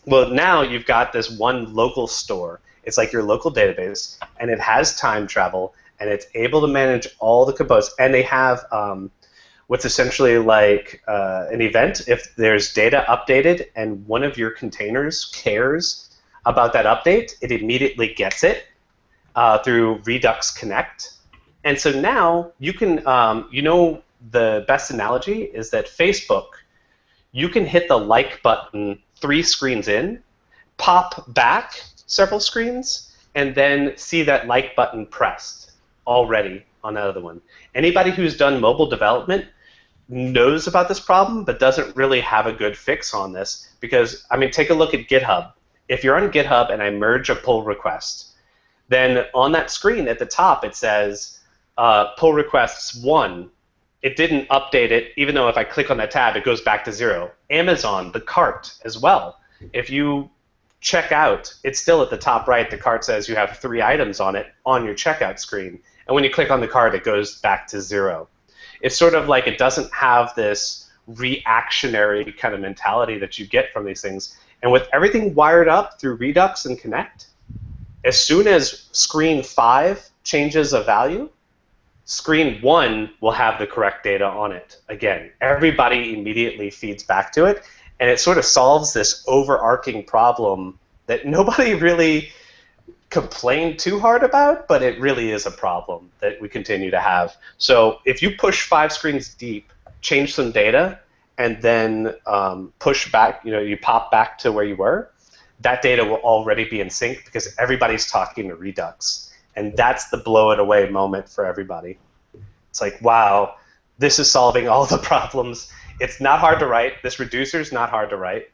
S3: Well, now you've got this one local store. It's like your local database, and it has time travel, and it's able to manage all the components, and they have what's essentially like an event. If there's data updated and one of your containers cares about that update, it immediately gets it through Redux Connect. And so now you can, the best analogy is that Facebook, you can hit the like button 3 screens in, pop back several screens, and then see that like button pressed already on that other one. Anybody who's done mobile development knows about this problem, but doesn't really have a good fix on this, because, I mean, take a look at GitHub. If you're on GitHub and I merge a pull request, then on that screen at the top it says pull requests 1. It didn't update it, even though if I click on that tab, it goes back to 0. Amazon, the cart as well. If you check out, it's still at the top right. The cart says you have 3 items on it on your checkout screen. And when you click on the cart, it goes back to 0. It's sort of like it doesn't have this reactionary kind of mentality that you get from these things. And with everything wired up through Redux and Connect, as soon as screen 5 changes a value, screen 1 will have the correct data on it. Again, everybody immediately feeds back to it, and it sort of solves this overarching problem that nobody really complained too hard about, but it really is a problem that we continue to have. So if you push 5 screens deep, change some data, and then push back, you pop back to where you were, that data will already be in sync because everybody's talking to Redux. And that's the blow it away moment for everybody. It's like, wow, this is solving all the problems. It's not hard to write. This reducer is not hard to write.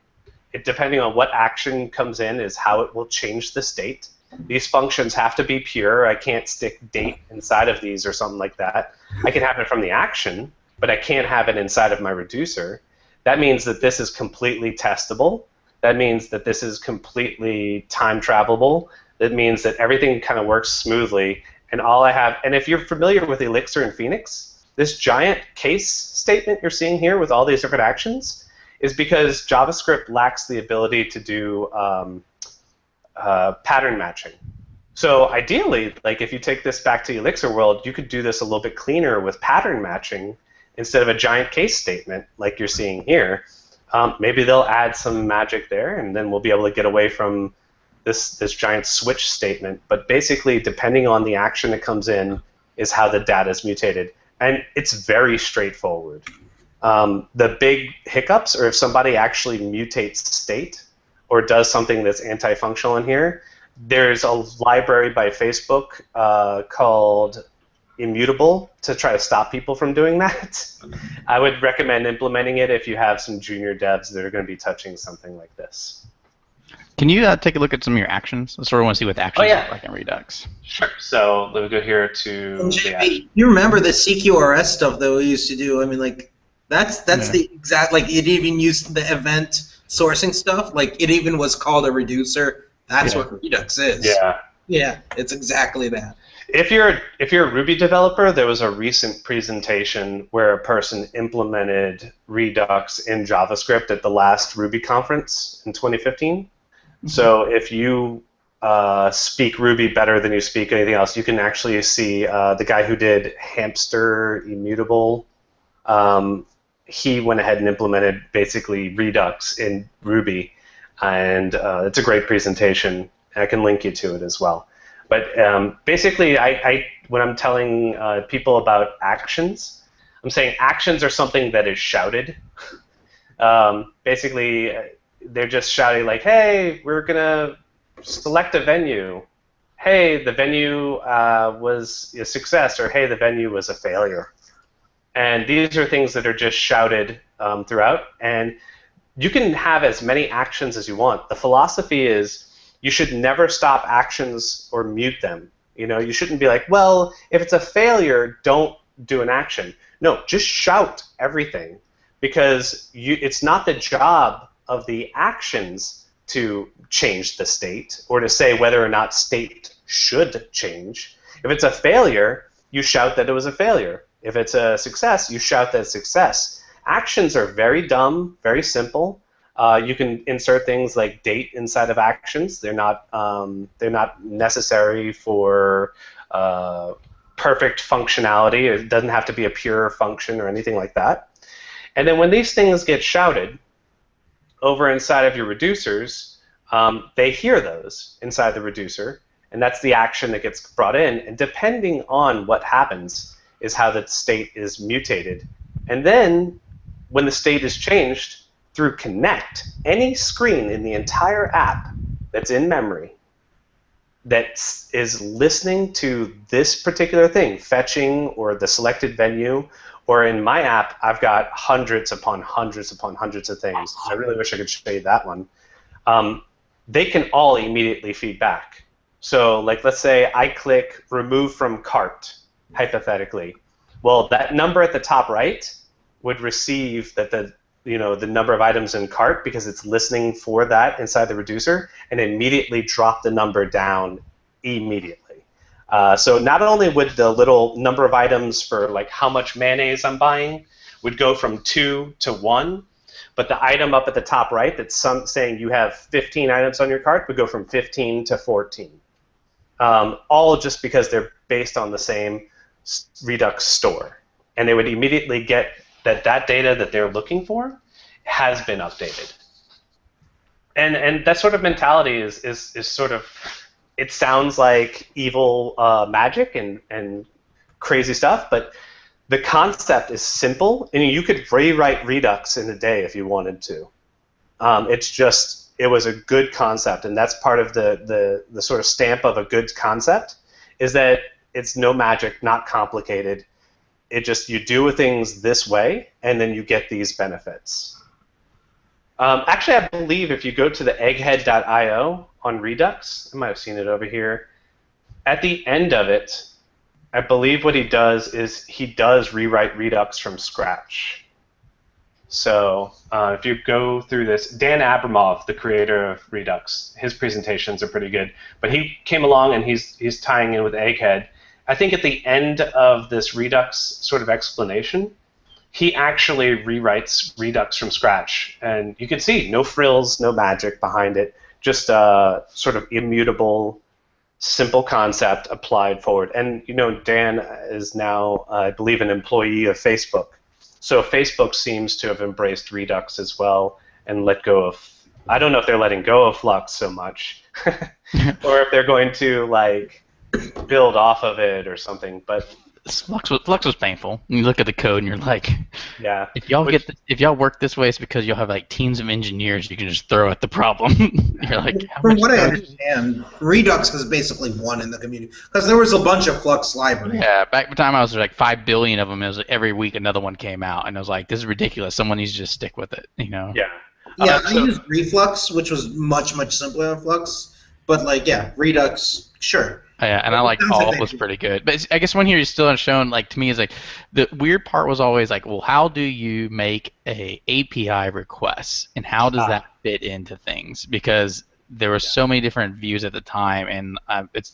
S3: Depending on what action comes in is how it will change the state. These functions have to be pure. I can't stick date inside of these or something like that. I can have it from the action, but I can't have it inside of my reducer. That means that this is completely testable. That means that this is completely time travelable. That means that everything kind of works smoothly. And all I have, and if you're familiar with Elixir and Phoenix, this giant case statement you're seeing here with all these different actions is because JavaScript lacks the ability to do pattern matching. So ideally, like if you take this back to Elixir world, you could do this a little bit cleaner with pattern matching instead of a giant case statement like you're seeing here. Maybe they'll add some magic there, and then we'll be able to get away from this giant switch statement. But basically, depending on the action that comes in is how the data is mutated. And it's very straightforward. The big hiccups are if somebody actually mutates state or does something that's anti-functional in here. There's a library by Facebook called Immutable to try to stop people from doing that. I would recommend implementing it if you have some junior devs that are going to be touching something like this.
S2: Can you take a look at some of your actions? I sort of want to see what the actions look like in Redux.
S3: Sure. So let me go here to the action.
S1: You remember the CQRS stuff that we used to do? I mean, like that's the exact, like it even used the event sourcing stuff. Like it even was called a reducer. That's what Redux is.
S3: Yeah.
S1: Yeah, it's exactly that.
S3: If you're a Ruby developer, there was a recent presentation where a person implemented Redux in JavaScript at the last Ruby conference in 2015. Mm-hmm. So if you speak Ruby better than you speak anything else, you can actually see the guy who did Hamster Immutable. He went ahead and implemented basically Redux in Ruby, and it's a great presentation. I can link you to it as well. But basically, when I'm telling people about actions, I'm saying actions are something that is shouted. Basically, they're just shouting like, "Hey, we're gonna select a venue. Hey, the venue was a success," or "Hey, the venue was a failure." And these are things that are just shouted throughout. And you can have as many actions as you want. The philosophy is you should never stop actions or mute them. You shouldn't be like, well, if it's a failure, don't do an action. No, just shout everything, because it's not the job of the actions to change the state or to say whether or not state should change. If it's a failure, you shout that it was a failure. If it's a success, you shout that it's success. Actions are very dumb, very simple. You can insert things like date inside of actions. They're not necessary for perfect functionality. It doesn't have to be a pure function or anything like that. And then when these things get shouted over inside of your reducers, they hear those inside the reducer, and that's the action that gets brought in. And depending on what happens is how the state is mutated. And then when the state is changed, through Connect, any screen in the entire app that's in memory that is listening to this particular thing, fetching or the selected venue, or in my app, I've got hundreds upon hundreds upon hundreds of things. I really wish I could show you that one. They can all immediately feed back. So like, let's say I click remove from cart, hypothetically. Well, that number at the top right would receive that the number of items in cart, because it's listening for that inside the reducer, and immediately drop the number down immediately. So not only would the little number of items for like how much mayonnaise I'm buying would go from 2 to 1, but the item up at the top right that's saying you have 15 items on your cart would go from 15 to 14. All just because they're based on the same Redux store. And they would immediately get that data that they're looking for has been updated. And that sort of mentality is sort of, it sounds like evil magic and crazy stuff, but the concept is simple, and you could rewrite Redux in a day if you wanted to. It was a good concept, and that's part of the sort of stamp of a good concept, is that it's no magic, not complicated. It just, you do things this way, and then you get these benefits. Actually, I believe if you go to the egghead.io on Redux, I might have seen it over here, at the end of it, I believe what he does is he does rewrite Redux from scratch. So if you go through this, Dan Abramov, the creator of Redux, his presentations are pretty good. But he came along and he's tying in with Egghead. I think at the end of this Redux sort of explanation, he actually rewrites Redux from scratch. And you can see no frills, no magic behind it, just a sort of immutable, simple concept applied forward. And Dan is now, I believe, an employee of Facebook. So Facebook seems to have embraced Redux as well and let go of, I don't know if they're letting go of Flux so much, or if they're going to like build off of it or something. But
S2: Flux was painful. You look at the code and you're like,
S3: yeah.
S2: If y'all work this way, it's because you'll have like teams of engineers you can just throw at the problem. You're like,
S1: from what I understand, Redux has basically won in the community because there was a bunch of Flux libraries.
S2: Yeah, back at the time I was like 5 billion of them. It was like every week another one came out, and I was like, this is ridiculous. Someone needs to just stick with it,
S3: Yeah.
S1: Yeah, I used Reflux, which was much simpler than Flux, but like, yeah, Redux, sure.
S2: Yeah, and I like all was pretty good. But I guess one here is still shown, like, to me, is like, the weird part was always like, well, how do you make a API request, and how does that fit into things? Because there were so many different views at the time, and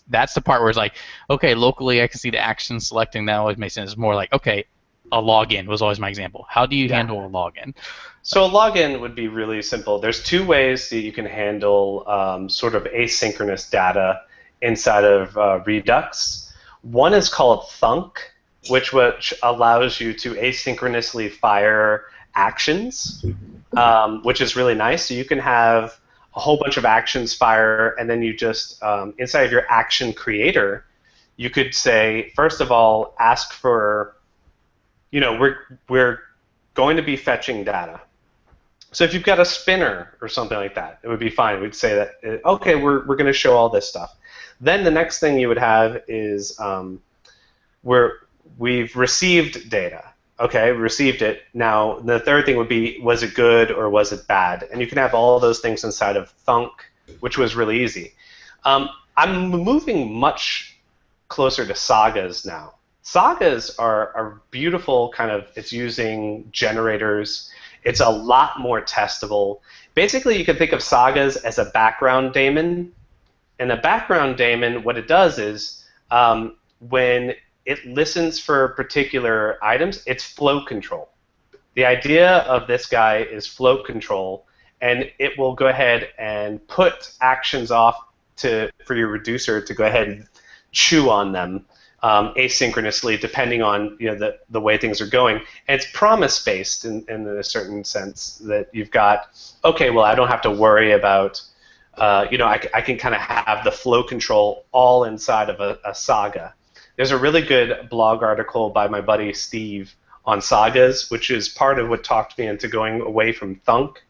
S2: that's the part where it's like, okay, locally I can see the action selecting, that always makes sense. It's more like, okay, a login was always my example. How do you handle a login?
S3: So a login would be really simple. There's two ways that you can handle sort of asynchronous data inside of Redux. One is called Thunk, which allows you to asynchronously fire actions, which is really nice. So you can have a whole bunch of actions fire, and then you just, inside of your action creator, you could say, first of all, ask for, we're going to be fetching data. So if you've got a spinner or something like that, it would be fine. We'd say that, okay, we're going to show all this stuff. Then the next thing you would have is where we've received data. Okay, we received it. Now, the third thing would be, was it good or was it bad? And you can have all those things inside of Thunk, which was really easy. I'm moving much closer to sagas now. Sagas are beautiful kind of, it's using generators. It's a lot more testable. Basically, you can think of sagas as a background daemon. And a background daemon, what it does is when it listens for particular items, it's flow control. The idea of this guy is flow control, and it will go ahead and put actions off for your reducer to go ahead and chew on them asynchronously, depending on the way things are going. And it's promise-based in a certain sense that you've got, okay, well, I don't have to worry about, I can kind of have the flow control all inside of a saga. There's a really good blog article by my buddy Steve on sagas, which is part of what talked me into going away from Thunk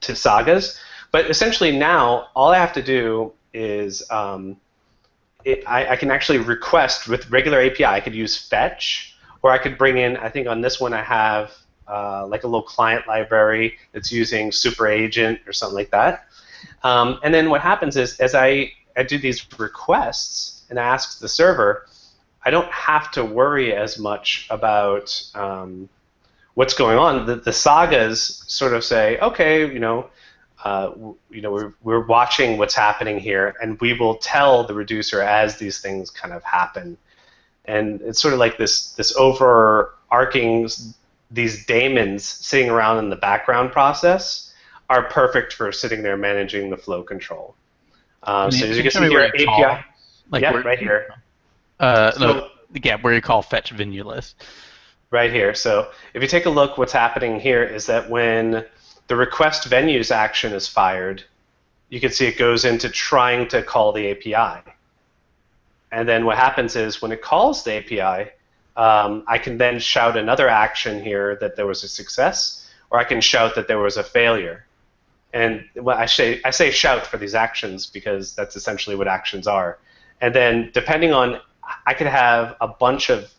S3: to sagas. But essentially now, all I have to do is I can actually request with regular API. I could use fetch, or I could bring in, I think on this one I have like a little client library that's using super agent or something like that. And then what happens is, as I do these requests and I ask the server, I don't have to worry as much about what's going on. The sagas sort of say, okay, we're watching what's happening here, and we will tell the reducer as these things kind of happen. And it's sort of like this overarching, these daemons sitting around in the background process are perfect for sitting there managing the flow control. So as you can see here, API, right here.
S2: Where you call fetch venue list.
S3: Right here. So if you take a look, what's happening here is that when the request venues action is fired, you can see it goes into trying to call the API. And then what happens is when it calls the API, I can then shout another action here that there was a success, or I can shout that there was a failure. And I say shout for these actions because that's essentially what actions are. And then depending on, I could have a bunch of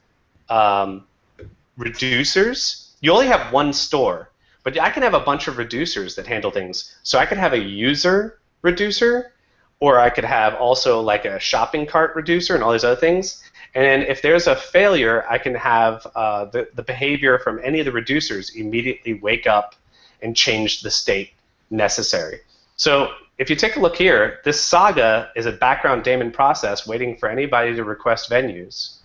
S3: reducers. You only have one store, but I can have a bunch of reducers that handle things. So I could have a user reducer, or I could have also like a shopping cart reducer and all these other things. And if there's a failure, I can have the behavior from any of the reducers immediately wake up and change the state necessary. So if you take a look here, this saga is a background daemon process waiting for anybody to request venues.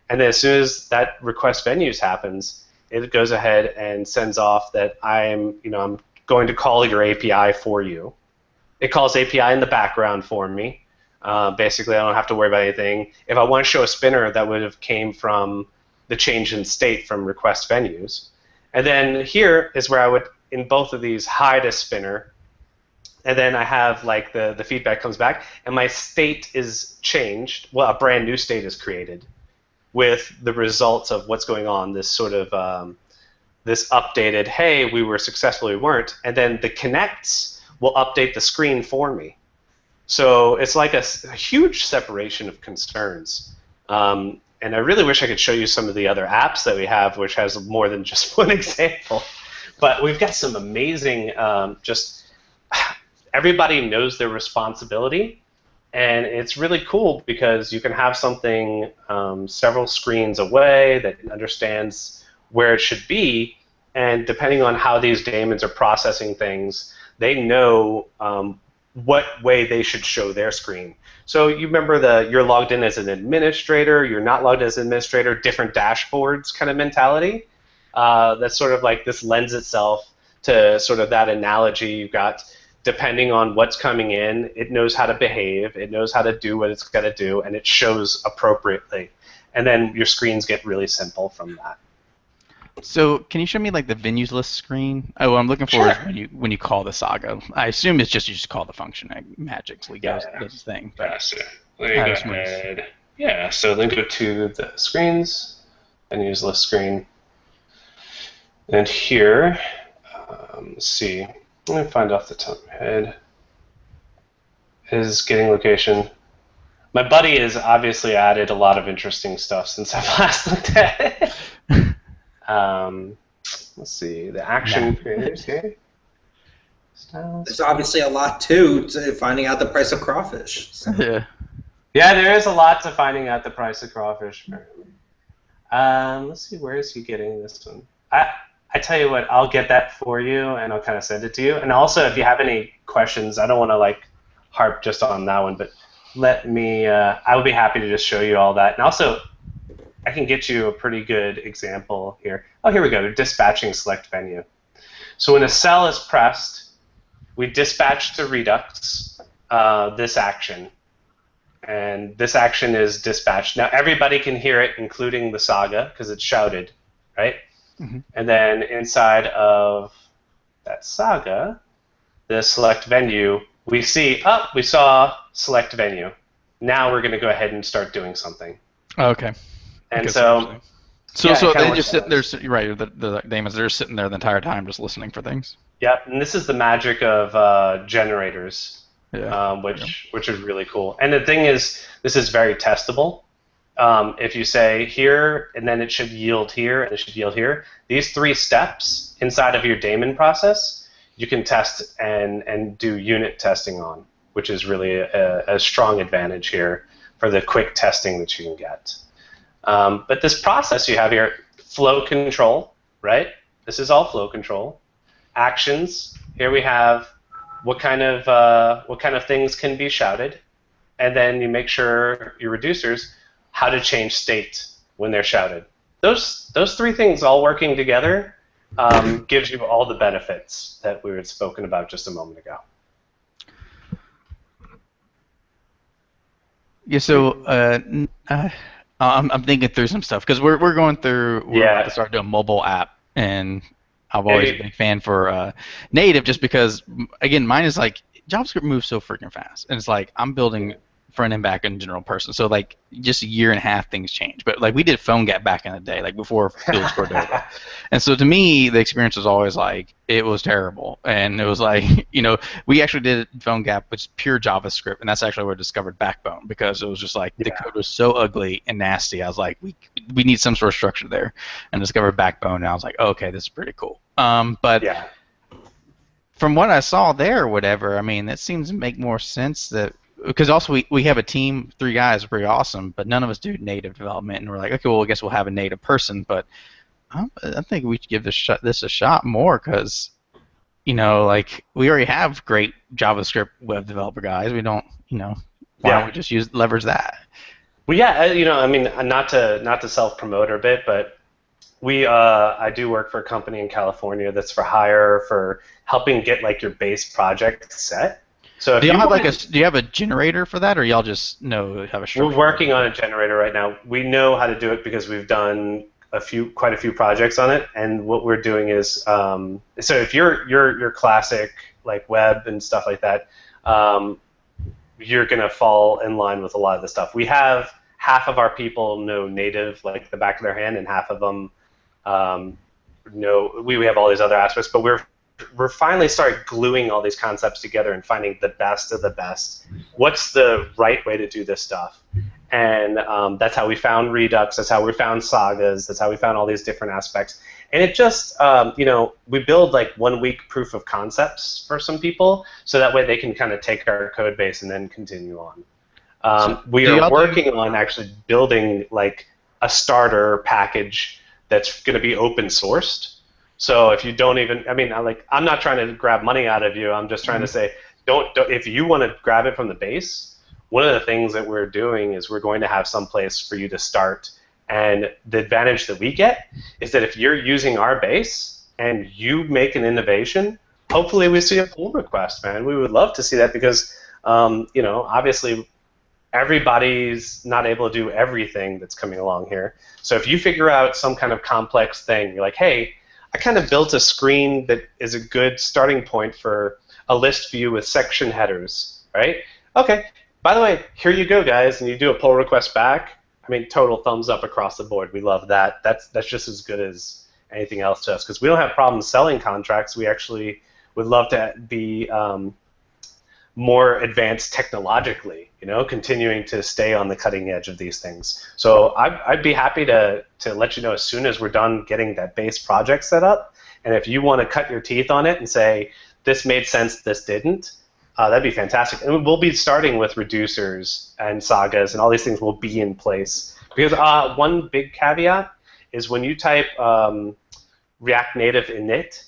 S3: And then as soon as that request venues happens, it goes ahead and sends off that I'm going to call your API for you. It calls API in the background for me. Basically, I don't have to worry about anything. If I want to show a spinner, that would have came from the change in state from request venues. And then here is where I would, in both of these, hide a spinner. And then I have like the feedback comes back, and my state is changed. Well, a brand new state is created with the results of what's going on, this sort of this updated, hey, we were successful, we weren't. And then the connects will update the screen for me. So it's like a huge separation of concerns. And I really wish I could show you some of the other apps that we have, which has more than just one example. But we've got some amazing, everybody knows their responsibility. And it's really cool because you can have something several screens away that understands where it should be. And depending on how these daemons are processing things, they know what way they should show their screen. So you remember you're logged in as an administrator, you're not logged as an administrator, different dashboards kind of mentality. That's sort of like this lends itself to sort of that analogy. You've got, depending on what's coming in, it knows how to behave, it knows how to do what it's got to do, and it shows appropriately. And then your screens get really simple from that.
S2: So can you show me like the venues list screen? Oh, what I'm looking for is when you call the saga. I assume it's just you just call the function. It magically does this thing.
S3: Yeah, so let me go ahead. Yeah, so then go to the screens, venues list screen. And here, Let's see. Let me find off the top of my head. Is getting location. My buddy has obviously added a lot of interesting stuff since I've last looked at it. Let's see. The action creators here. Styles.
S1: There's obviously a lot too to finding out the price of crawfish. So.
S2: Yeah.
S3: Yeah, there is a lot to finding out the price of crawfish. Let's see, where is he getting this one? I tell you what, I'll get that for you, and I'll kind of send it to you. And also, if you have any questions, I don't want to like harp just on that one, but let me. I would be happy to just show you all that. And also, I can get you a pretty good example here. Oh, here we go. Dispatching select venue. So when a cell is pressed, we dispatch to Redux this action. And this action is dispatched. Now everybody can hear it, including the saga, because it's shouted, right?
S2: Mm-hmm.
S3: And then inside of that saga, the select venue, we saw select venue. Now we're going to go ahead and start doing something.
S2: Okay.
S3: And so
S2: they just sit there. You're right. The daemons, they're sitting there the entire time, just listening for things.
S3: Yep. And this is the magic of generators.
S2: Yeah.
S3: Which is really cool. And the thing is, this is very testable. If you say here, and then it should yield here, and it should yield here, these 3 steps inside of your daemon process, you can test and do unit testing on, which is really a strong advantage here for the quick testing that you can get. But this process you have here, flow control, right? This is all flow control. Actions, here we have what kind of things can be shouted, and then you make sure your reducers how to change state when they're shouted. Those 3 things all working together gives you all the benefits that we had spoken about just a moment ago.
S2: Yeah. So I'm thinking through some stuff because we're going through. We're about to start doing a mobile app, and I've always been a big fan for native, just because again, mine is like JavaScript moves so freaking fast, and it's like I'm building front and back end general person, so like just a year and a half things change. But like we did PhoneGap back in the day, like before Build Cordova, and so to me the experience was always like it was terrible, and it was like we actually did PhoneGap, which is pure JavaScript, and that's actually where I discovered Backbone, because it was just like the code was so ugly and nasty. I was like we need some sort of structure there, and discovered Backbone, and I was like, oh, okay, this is pretty cool. But from what I saw there or whatever, I mean, it seems to make more sense that. Because also we have a team, 3 guys, pretty awesome, but none of us do native development, and we're like, okay, well, I guess we'll have a native person, but I think we should give this a shot more, because like we already have great JavaScript web developer guys. We don't, why don't we just leverage that?
S3: Well, yeah, I mean, not to self-promote a bit, but I do work for a company in California that's for hire for helping get like your base project set. So if
S2: do you have a generator for that, or y'all just have a structure?
S3: We're working on a generator right now. We know how to do it because we've done quite a few projects on it, and what we're doing is so if you're classic like web and stuff like that, you're gonna fall in line with a lot of the stuff. We have half of our people know native like the back of their hand, and half of them know we have all these other aspects, but we're finally started gluing all these concepts together and finding the best of the best. What's the right way to do this stuff? And that's how we found Redux. That's how we found sagas. That's how we found all these different aspects. And it just, we build like 1 week proof of concepts for some people, so that way they can kind of take our code base and then continue on. We are working on actually building like a starter package that's going to be open sourced. So if you don't even, I'm not trying to grab money out of you. I'm just trying to say, don't. If you want to grab it from the base, one of the things that we're doing is we're going to have some place for you to start. And the advantage that we get is that if you're using our base and you make an innovation, hopefully we see a pull request, man. We would love to see that because, obviously everybody's not able to do everything that's coming along here. So if you figure out some kind of complex thing, you're like, hey, I kind of built a screen that is a good starting point for a list view with section headers, right? Okay, by the way, here you go, guys, and you do a pull request back. Total thumbs up across the board. We love that. That's just as good as anything else to us, because we don't have problems selling contracts. We actually would love to be more advanced technologically, continuing to stay on the cutting edge of these things. So I'd be happy to let you know as soon as we're done getting that base project set up. And if you want to cut your teeth on it and say, this made sense, this didn't, that'd be fantastic. And we'll be starting with reducers and sagas, and all these things will be in place. Because one big caveat is when you type React Native init,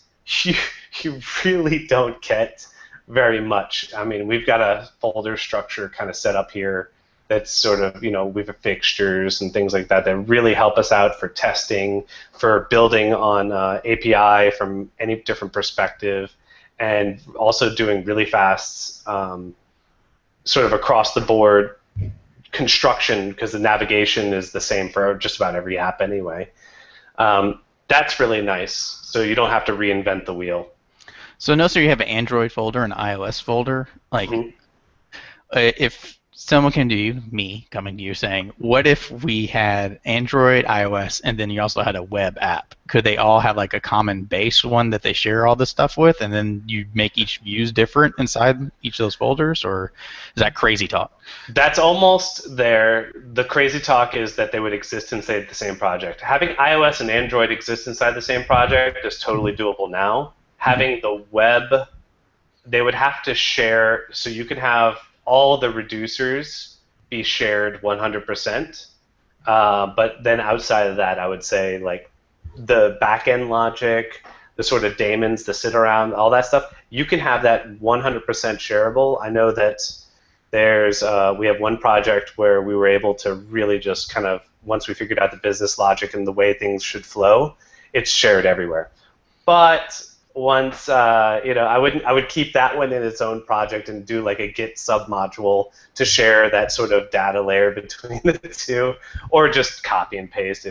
S3: you really don't get very much. I mean, we've got a folder structure kind of set up here that's sort of, we have fixtures and things like that that really help us out for testing, for building on API from any different perspective, and also doing really fast sort of across the board construction, because the navigation is the same for just about every app anyway. That's really nice, so you don't have to reinvent the wheel.
S2: So notice you have an Android folder and an iOS folder. Like, if someone came to you, me coming to you, saying, what if we had Android, iOS, and then you also had a web app? Could they all have like a common base one that they share all this stuff with, and then you make each views different inside each of those folders, or is that crazy talk?
S3: That's almost there. The crazy talk is that they would exist inside the same project. Having iOS and Android exist inside the same project is totally doable now. Having the web, they would have to share, so you could have all the reducers be shared 100%. But then outside of that, I would say like the back-end logic, the sort of daemons, the sit-around, all that stuff, you can have that 100% shareable. I know that we have one project where we were able to really just kind of, once we figured out the business logic and the way things should flow, it's shared everywhere. But once, I would keep that one in its own project and do like a Git submodule to share that sort of data layer between the two, or just copy and paste.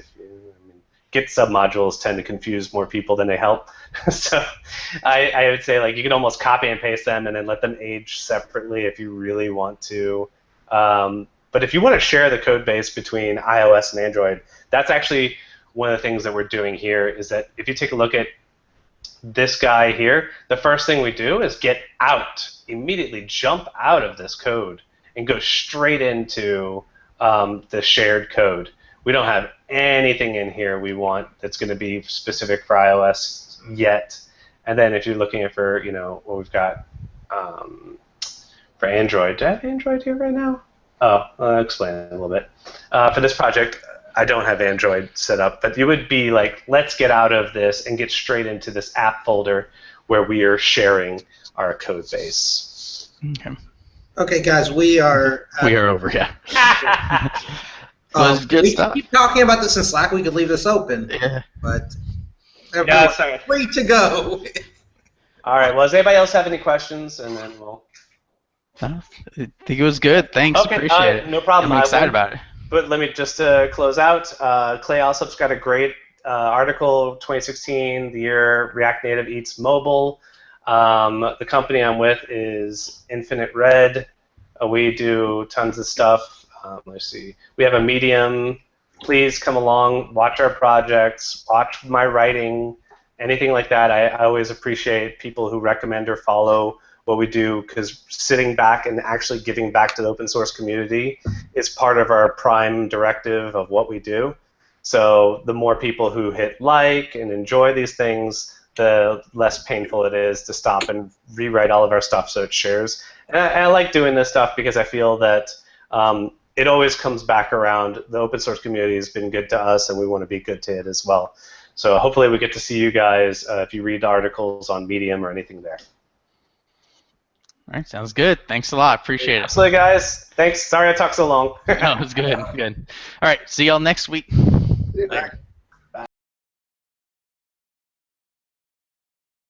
S3: Git submodules tend to confuse more people than they help. So I would say like you can almost copy and paste them and then let them age separately if you really want to. But if you want to share the code base between iOS and Android, that's actually one of the things that we're doing here, is that if you take a look at this guy here, the first thing we do is get out, immediately jump out of this code and go straight into the shared code. We don't have anything in here we want that's going to be specific for iOS yet. And then if you're looking at for, what we've got for Android, do I have Android here right now? Oh, I'll explain it a little bit. For this project, I don't have Android set up, but you would be like, let's get out of this and get straight into this app folder where we are sharing our code base.
S2: Okay.
S1: Okay, guys, we are
S2: over, yeah. Good
S1: we
S2: stuff.
S1: keep talking about this in Slack. We could leave this open, but everyone's free to go.
S3: All right. Well, does anybody else have any questions? And then we'll.
S2: I think it was good. Thanks.
S3: Okay.
S2: Appreciate it.
S3: No problem.
S2: I'm excited about it.
S3: But let me just close out. Clay Alsop's got a great article, 2016, the year React Native eats mobile. The company I'm with is Infinite Red. We do tons of stuff. Let's see. We have a Medium. Please come along, watch our projects, watch my writing, anything like that. I always appreciate people who recommend or follow what we do, because sitting back and actually giving back to the open source community is part of our prime directive of what we do. So the more people who hit like and enjoy these things, the less painful it is to stop and rewrite all of our stuff so it shares. And I like doing this stuff because I feel that it always comes back around. The open source community has been good to us, and we want to be good to it as well. So hopefully we get to see you guys if you read articles on Medium or anything there.
S2: All right, sounds good. Thanks a lot. Appreciate it.
S3: Absolutely, guys. Thanks. Sorry I talked so long.
S2: No, it was good. Good. All right, see y'all next week.
S1: Later.